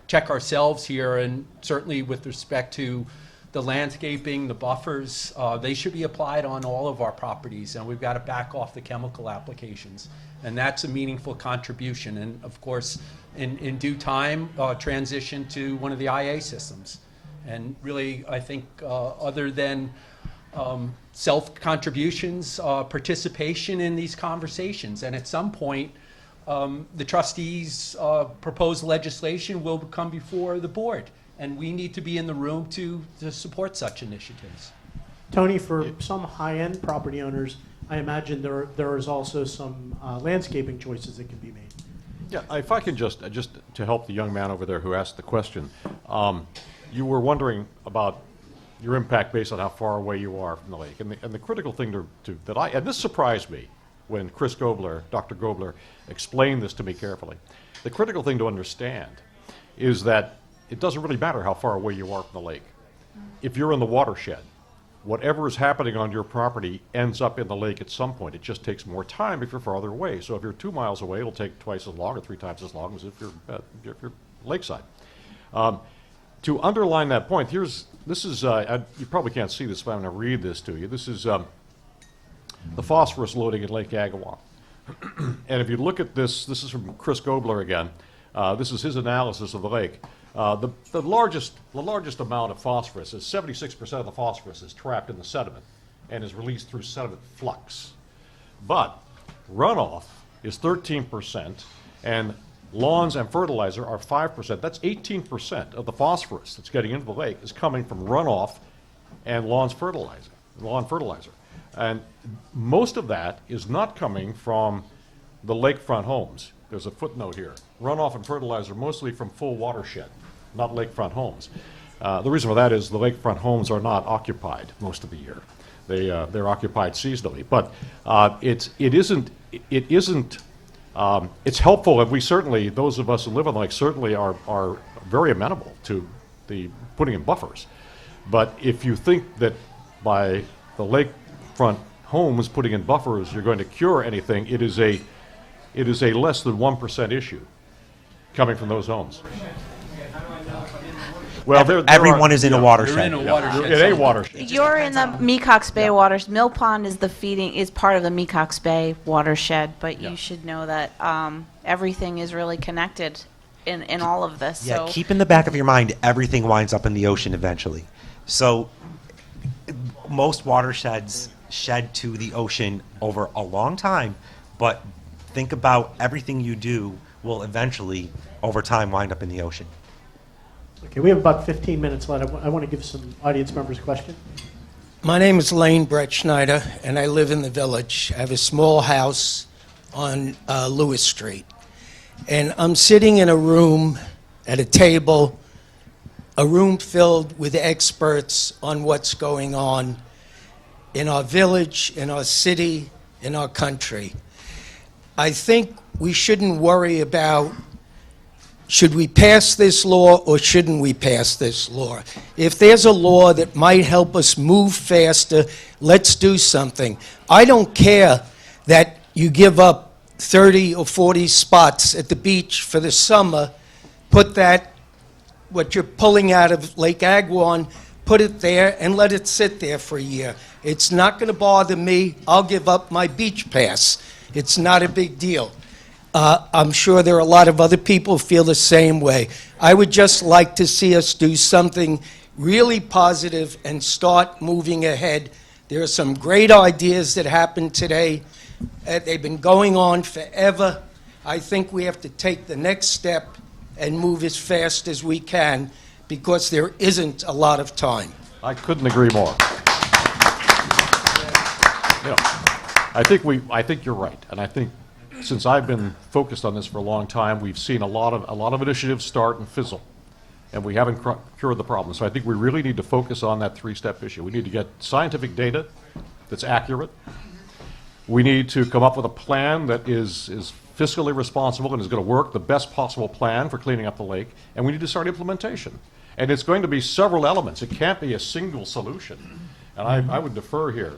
check ourselves here, and certainly with respect to the landscaping, the buffers, they should be applied on all of our properties, and we've got to back off the chemical applications. And that's a meaningful contribution. And of course, in due time, transition to one of the IA systems. And really, I think other than self-contributions, participation in these conversations. And at some point, the trustees' proposed legislation will come before the board. And we need to be in the room to support such initiatives. Tony, for some high-end property owners, I imagine there is also some landscaping choices that can be made. Yeah, if I can just to help the young man over there who asked the question, you were wondering about your impact based on how far away you are from the lake. And the critical thing and this surprised me when Chris Gobler, Dr. Gobler, explained this to me carefully. The critical thing to understand is that it doesn't really matter how far away you are from the lake. If you're in the watershed, whatever is happening on your property ends up in the lake at some point. It just takes more time if you're farther away. So if you're 2 miles away, it'll take twice as long or 3 times as long as if you're lakeside. To underline that point, this is you probably can't see this, but I'm going to read this to you. This is the phosphorus loading at Lake Agawam. And if you look at this is from Chris Gobler again. This is his analysis of the lake. The largest amount of phosphorus is 76% of the phosphorus is trapped in the sediment and is released through sediment flux. But runoff is 13%, and lawns and fertilizer are 5%. That's 18% of the phosphorus that's getting into the lake is coming from runoff and lawn fertilizer. And most of that is not coming from the lakefront homes. There's a footnote here. Runoff and fertilizer mostly from full watershed, not lakefront homes. The reason for that is the lakefront homes are not occupied most of the year. They're occupied seasonally. But it's helpful, and we certainly, those of us who live on the lake, certainly are very amenable to the putting in buffers. But if you think that by the lakefront homes putting in buffers you're going to cure anything, it is a less than 1% issue coming from those homes. Well, everyone is in a watershed. They're in a watershed. In a watershed. You're in the Mecox Bay watershed. Mill Pond is part of the Mecox Bay watershed, but you should know that everything is really connected in all of this. Yeah, So keep in the back of your mind, everything winds up in the ocean eventually. So most watersheds shed to the ocean over a long time, but think about everything you do will eventually, over time, wind up in the ocean. Okay, we have about 15 minutes left. I want to give some audience members a question. My name is Lane Brett Schneider, and I live in the village. I have a small house on Lewis Street. And I'm sitting in a room at a table, a room filled with experts on what's going on in our village, in our city, in our country. I think we shouldn't worry about should we pass this law or shouldn't we pass this law? If there's a law that might help us move faster, let's do something. I don't care that you give up 30 or 40 spots at the beach for the summer, put that, what you're pulling out of Lake Agawam, put it there and let it sit there for a year. It's not going to bother me. I'll give up my beach pass. It's not a big deal. I'm sure there are a lot of other people who feel the same way. I would just like to see us do something really positive and start moving ahead. There are some great ideas that happened today. They've been going on forever. I think we have to take the next step and move as fast as we can because there isn't a lot of time. I couldn't agree more. I think you're right, and I think since I've been focused on this for a long time, we've seen a lot of initiatives start and fizzle, and we haven't cured the problem. So I think we really need to focus on that three-step issue. We need to get scientific data that's accurate. We need to come up with a plan that is fiscally responsible and is going to work, the best possible plan for cleaning up the lake, and we need to start implementation. And it's going to be several elements. It can't be a single solution. And I would defer here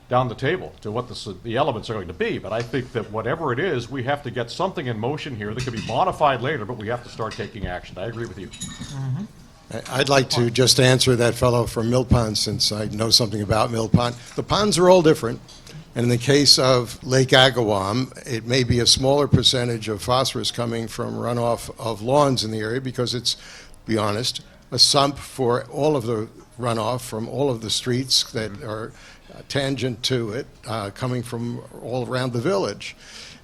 down the table to what the elements are going to be, but I think that whatever it is, we have to get something in motion here that can be modified later, but we have to start taking action. I agree with you. I'd like to just answer that fellow from Mill Pond, since I know something about Mill Pond. The ponds are all different, and in the case of Lake Agawam, it may be a smaller percentage of phosphorus coming from runoff of lawns in the area, because it's, to be honest, a sump for all of the runoff from all of the streets that are tangent to it, coming from all around the village.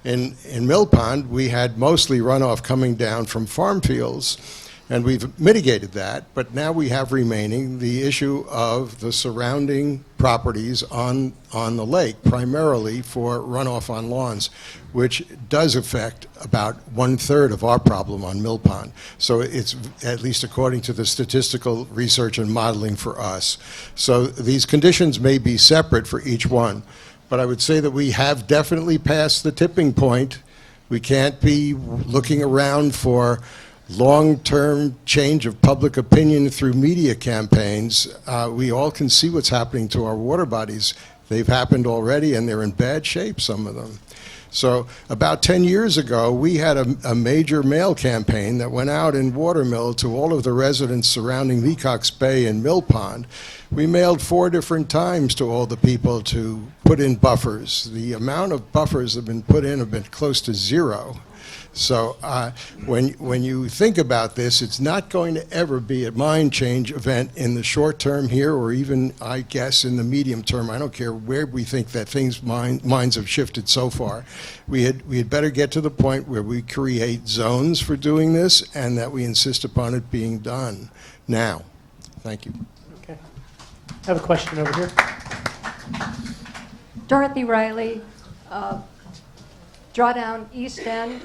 In Mill Pond, we had mostly runoff coming down from farm fields, and we've mitigated that, but now we have remaining the issue of the surrounding properties on the lake, primarily for runoff on lawns, which does affect about 1/3 of our problem on Mill Pond. So it's, at least according to the statistical research and modeling for us. So these conditions may be separate for each one, but I would say that we have definitely passed the tipping point. We can't be looking around for long-term change of public opinion through media campaigns. We all can see what's happening to our water bodies. They've happened already, and they're in bad shape, some of them. So about 10 years ago, we had a major mail campaign that went out in Watermill to all of the residents surrounding Leacock's Bay and Mill Pond. We mailed 4 different times to all the people to put in buffers. The amount of buffers that have been put in have been close to 0. So when you think about this, it's not going to ever be a mind change event in the short term here, or even, I guess, in the medium term. I don't care where we think that minds have shifted so far. We had better get to the point where we create zones for doing this, and that we insist upon it being done now. Thank you. Okay. I have a question over here. Dorothy Riley, Drawdown East End.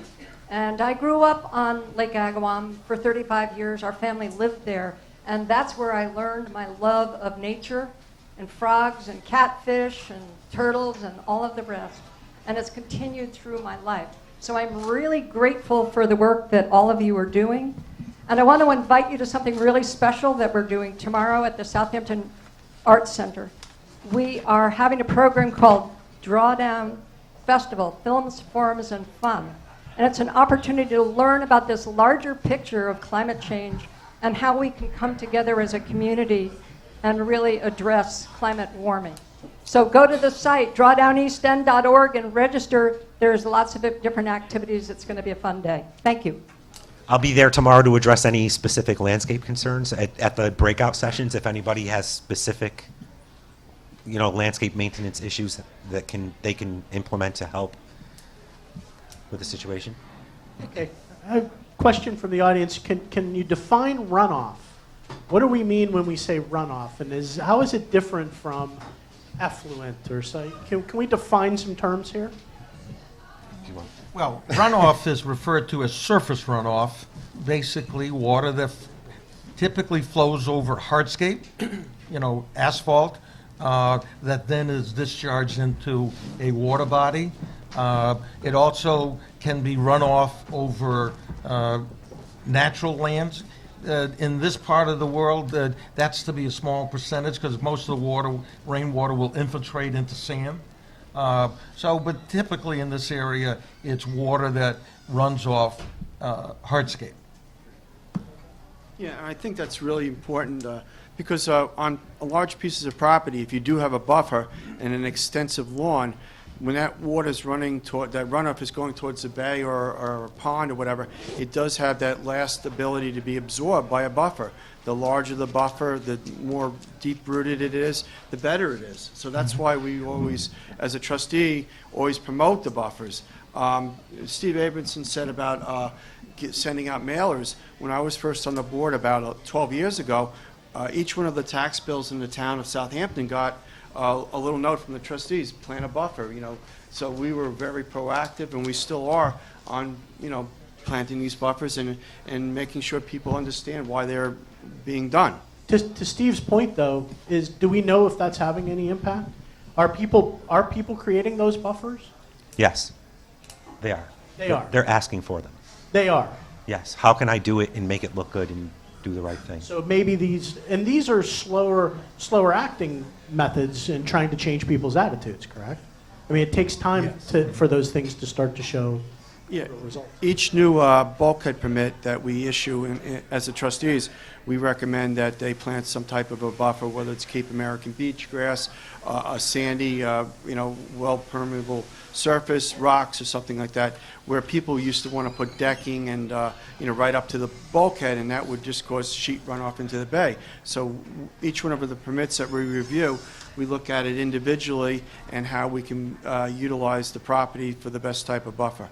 And I grew up on Lake Agawam for 35 years. Our family lived there. And that's where I learned my love of nature and frogs and catfish and turtles and all of the rest. And it's continued through my life. So I'm really grateful for the work that all of you are doing. And I want to invite you to something really special that we're doing tomorrow at the Southampton Arts Center. We are having a program called Drawdown Festival, Films, Forums, and Fun. And it's an opportunity to learn about this larger picture of climate change and how we can come together as a community and really address climate warming. So go to the site, drawdowneastend.org, and register. There's lots of different activities. It's going to be a fun day. Thank you. I'll be there tomorrow to address any specific landscape concerns at the breakout sessions. If anybody has specific, landscape maintenance issues that they can implement to help with the situation. Okay. I have a question from the audience. Can you define runoff? What do we mean when we say runoff? And how is it different from effluent or so? Can we define some terms here? Well, runoff is referred to as surface runoff, basically water that typically flows over hardscape, asphalt, that then is discharged into a water body. It also can be runoff over natural lands. In this part of the world, that's to be a small percentage, because most of the rainwater will infiltrate into sand. But typically in this area, it's water that runs off hardscape. Yeah, I think that's really important because on large pieces of property, if you do have a buffer and an extensive lawn, when that water's running toward, that runoff is going towards the bay or a pond or whatever, it does have that last ability to be absorbed by a buffer. The larger the buffer, the more deep-rooted it is, the better it is. So that's why we always, as a trustee, always promote the buffers. Steve Abramson said about sending out mailers. When I was first on the board about 12 years ago, each one of the tax bills in the town of Southampton got a little note from the trustees, plant a buffer, So we were very proactive, and we still are on, planting these buffers and making sure people understand why they're being done. To Steve's point, though, do we know if that's having any impact? Are people creating those buffers? Yes, they are. They are. They're asking for them. They are. Yes. How can I do it and make it look good and do the right thing? So maybe these are slower acting methods in trying to change people's attitudes, correct? I mean, it takes time for those things to start to show results. Each new bulkhead permit that we issue as the trustees, we recommend that they plant some type of a buffer, whether it's Cape American beach grass, a sandy, well permeable surface, rocks or something like that, where people used to want to put decking and, right up to the bulkhead, and that would just cause sheet runoff into the bay. So each one of the permits that we review, we look at it individually and how we can utilize the property for the best type of buffer.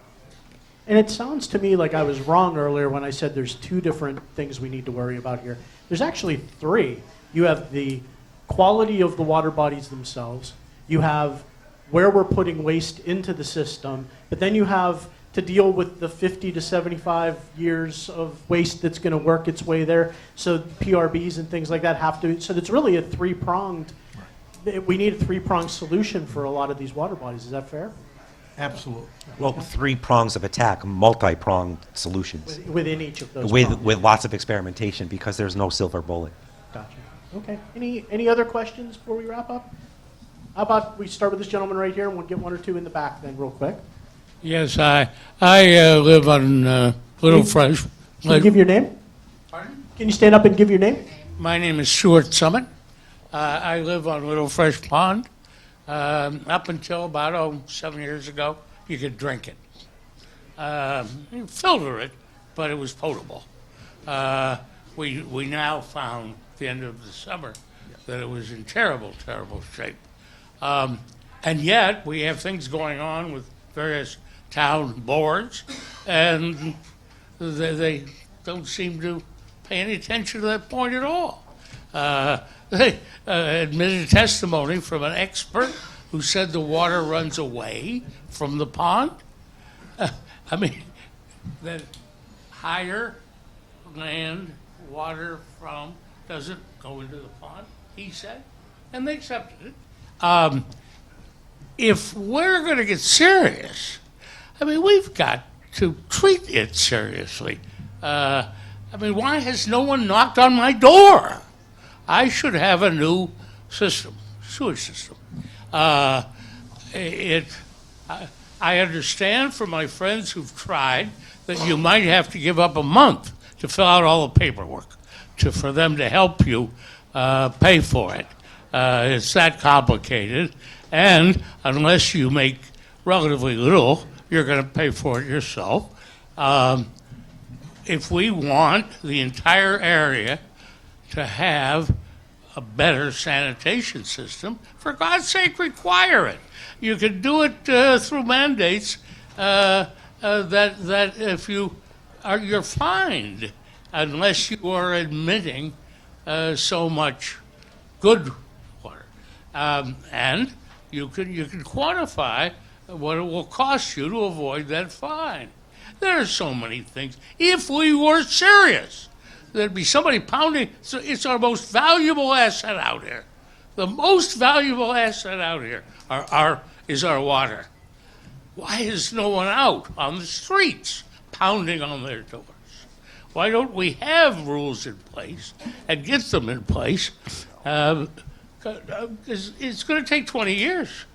And it sounds to me like I was wrong earlier when I said there's two different things we need to worry about here. There's actually three. You have the quality of the water bodies themselves. You have where we're putting waste into the system. But then you have to deal with the 50 to 75 years of waste that's going to work its way there. So PRBs and things like that have to. So it's really a three-pronged. We need a three-pronged solution for a lot of these water bodies. Is that fair? Absolutely. Well, 3 prongs of attack, multi-pronged solutions. Within each of those With prongs. lots of experimentation, because there's no silver bullet. Gotcha. Okay. Any other questions before we wrap up? How about we start with this gentleman right here, and we'll get one or two in the back then real quick. Yes, I live on Little Fresh. Can you give your name? Pardon? Can you stand up and give your name? My name is Stuart Summit. I live on Little Fresh Pond. Up until about 7 years ago, you could drink it. You filter it, but it was potable. We now found at the end of the summer that it was in terrible, terrible shape. And yet, we have things going on with various town boards, and they don't seem to pay any attention to that point at all. They admitted testimony from an expert who said the water runs away from the pond. I mean, that higher land water from doesn't go into the pond, he said, and they accepted it. If we're going to get serious, I mean, we've got to treat it seriously. I mean, why has no one knocked on my door? I should have a new system, sewage system. I understand from my friends who've tried that you might have to give up a month to fill out all the paperwork for them to help you pay for it. It's that complicated, and unless you make relatively little, you're going to pay for it yourself. If we want the entire area to have a better sanitation system, for God's sake, require it. You can do it through mandates that if you're fined unless you are admitting so much good water, and you can quantify what it will cost you to avoid that fine. There are so many things. If we were serious, there'd be somebody pounding. So it's our most valuable asset out here. The most valuable asset out here is our water. Why is no one out on the streets pounding on their doors? Why don't we have rules in place and get them in place? It's going to take 20 years.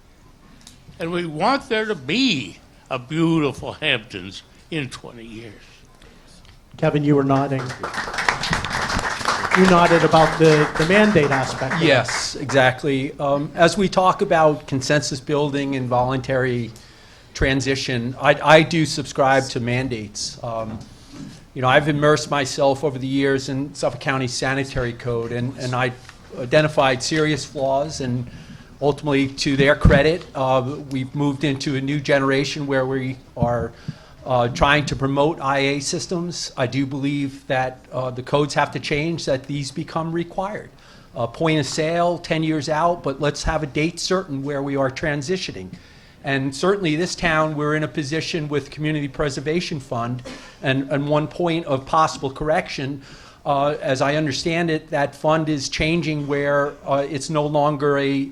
And we want there to be a beautiful Hamptons in 20 years. Kevin, you were nodding. You nodded about the mandate aspect. of it. Yes, exactly. As we talk about consensus building and voluntary transition, I do subscribe to mandates. I've immersed myself over the years in Suffolk County Sanitary Code, and I identified serious flaws, and ultimately, to their credit, we've moved into a new generation where we are trying to promote IA systems. I do believe that the codes have to change, that these become required. Point of sale, 10 years out, but let's have a date certain where we are transitioning. And certainly this town, we're in a position with Community Preservation Fund, and one point of possible correction, as I understand it, that fund is changing where it's no longer a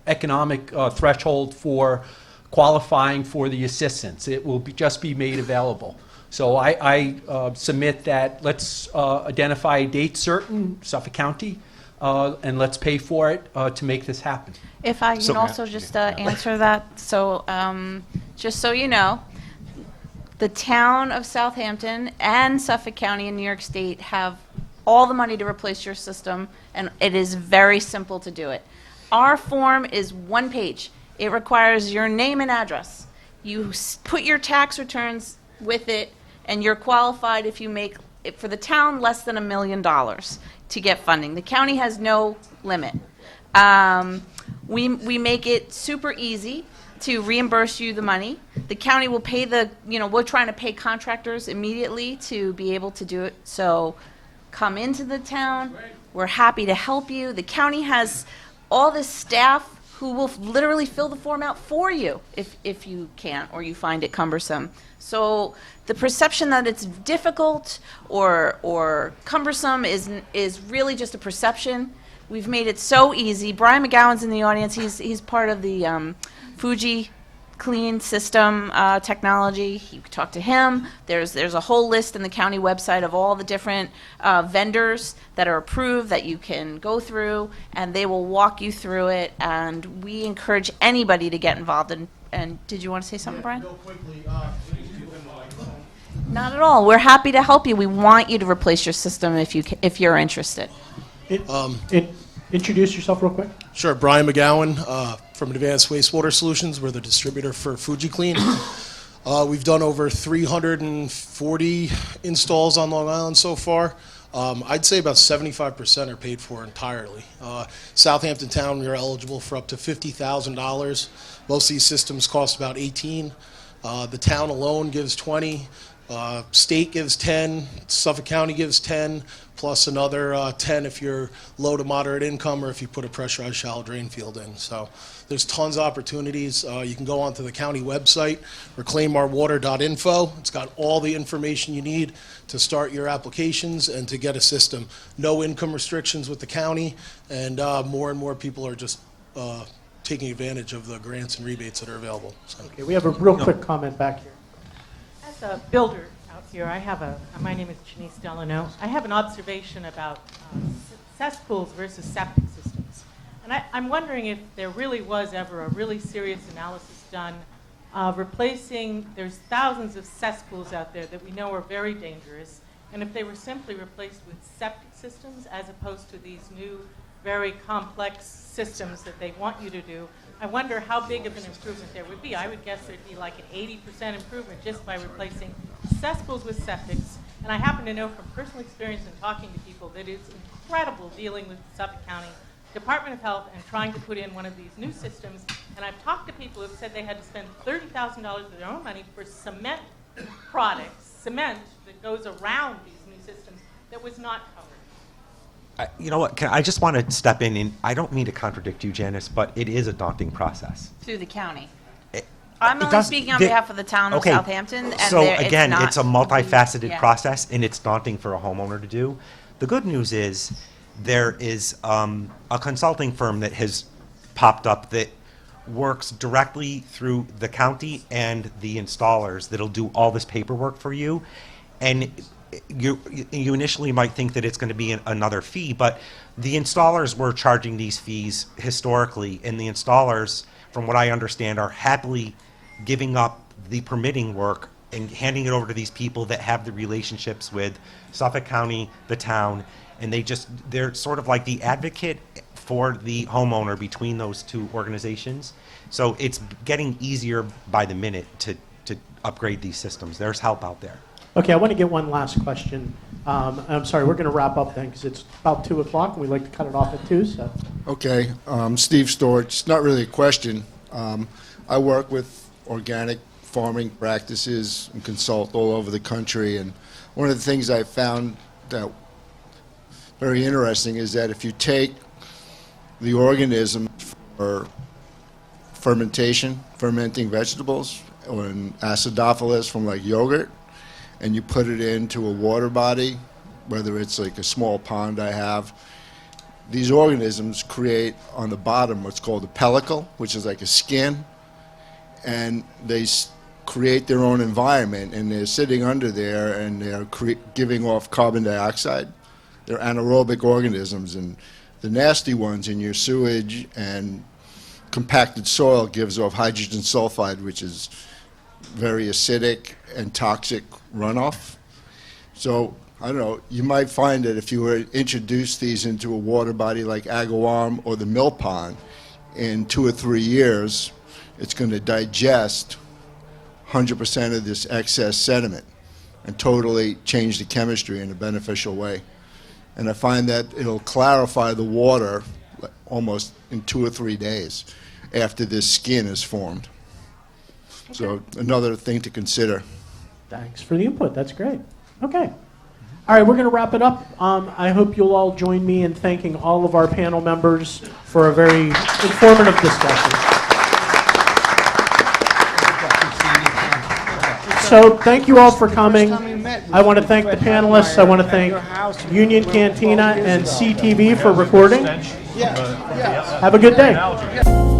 economic threshold for qualifying for the assistance. It will just be made available. So I submit that let's identify a date certain, Suffolk County, and let's pay for it to make this happen. If I can also just answer that, so just so you know, the town of Southampton and Suffolk County in New York State have all the money to replace your system, and it is very simple to do it. Our form is 1 page. It requires your name and address. You put your tax returns with it, and you're qualified if you make, for the town, less than $1 million to get funding. The county has no limit. We make it super easy to reimburse you the money. The county will pay we're trying to pay contractors immediately to be able to do it. So come into the town. We're happy to help you. The county has all this staff who will literally fill the form out for you if you can't or you find it cumbersome. So the perception that it's difficult or cumbersome is really just a perception. We've made it so easy. Brian McGowan's in the audience. He's part of the Fuji Clean System technology. You can talk to him. There's a whole list in the county website of all the different vendors that are approved that you can go through, and they will walk you through it. And we encourage anybody to get involved. And did you want to say something, Brian? Real quickly, Not at all. We're happy to help you. We want you to replace your system if you're interested. Introduce yourself real quick. Sure, Brian McGowan from Advanced Wastewater Solutions. We're the distributor for FujiClean. We've done over 340 installs on Long Island so far. I'd say about 75% are paid for entirely. Southampton Town, you're eligible for up to $50,000. Most of these systems cost about $18,000. The town alone gives $20,000. State gives $10,000, Suffolk County gives $10,000, plus another $10,000 if you're low to moderate income or if you put a pressurized shallow drain field in. So there's tons of opportunities. You can go onto the county website, reclaimourwater.info. It's got all the information you need to start your applications and to get a system. No income restrictions with the county, and more and more people are just taking advantage of the grants and rebates that are available. So. Okay, we have a real quick comment back here. As a builder out here, my name is Janice Delano. I have an observation about cesspools versus septic systems. And I'm wondering if there really was ever a really serious analysis done there's thousands of cesspools out there that we know are very dangerous, and if they were simply replaced with septic systems as opposed to these new, very complex systems that they want you to do, I wonder how big of an improvement there would be. I would guess there'd be like an 80% improvement just by replacing cesspools with septics. And I happen to know from personal experience and talking to people that it's incredible dealing with Suffolk County Department of Health and trying to put in one of these new systems. And I've talked to people who've said they had to spend $30,000 of their own money for cement products, cement that goes around these new systems that was not covered. You know what? I just want to step in, and I don't mean to contradict you, Janice, but it is a daunting process. Through the county. I'm only speaking on behalf of the town of Southampton. And so again, it's a multifaceted yeah. process, and it's daunting for a homeowner to do. The good news is there is a consulting firm that has popped up that works directly through the county and the installers that'll do all this paperwork for you. And you initially might think that it's going to be another fee, but the installers were charging these fees historically, and the installers, from what I understand, are happily giving up the permitting work and handing it over to these people that have the relationships with Suffolk County, the town, and they're sort of like the advocate for the homeowner between those two organizations. So it's getting easier by the minute to upgrade these systems. There's help out there. Okay, I want to get one last question. I'm sorry, we're going to wrap up then because it's about 2 o'clock and we'd like to cut it off at 2. So. Okay, Steve Storch. It's not really a question. I work with organic farming practices and consult all over the country, and one of the things I found that very interesting is that if you take the organism for fermenting vegetables, or an acidophilus from like yogurt, and you put it into a water body, whether it's like a small pond I have, these organisms create on the bottom what's called a pellicle, which is like a skin, and they create their own environment, and they're sitting under there, and they're giving off carbon dioxide. They're anaerobic organisms, and the nasty ones in your sewage and compacted soil gives off hydrogen sulfide, which is very acidic and toxic runoff. So, I don't know, you might find that if you were to introduce these into a water body like Agawam or the Mill Pond, in 2 or 3 years, it's going to digest 100% of this excess sediment and totally change the chemistry in a beneficial way. And I find that it'll clarify the water almost in 2 or 3 days after this skin is formed. So another thing to consider. Thanks for the input. That's great. Okay. All right, we're going to wrap it up. I hope you'll all join me in thanking all of our panel members for a very informative discussion. So thank you all for coming. I want to thank the panelists. I want to thank Union Cantina and CTV for recording. Have a good day.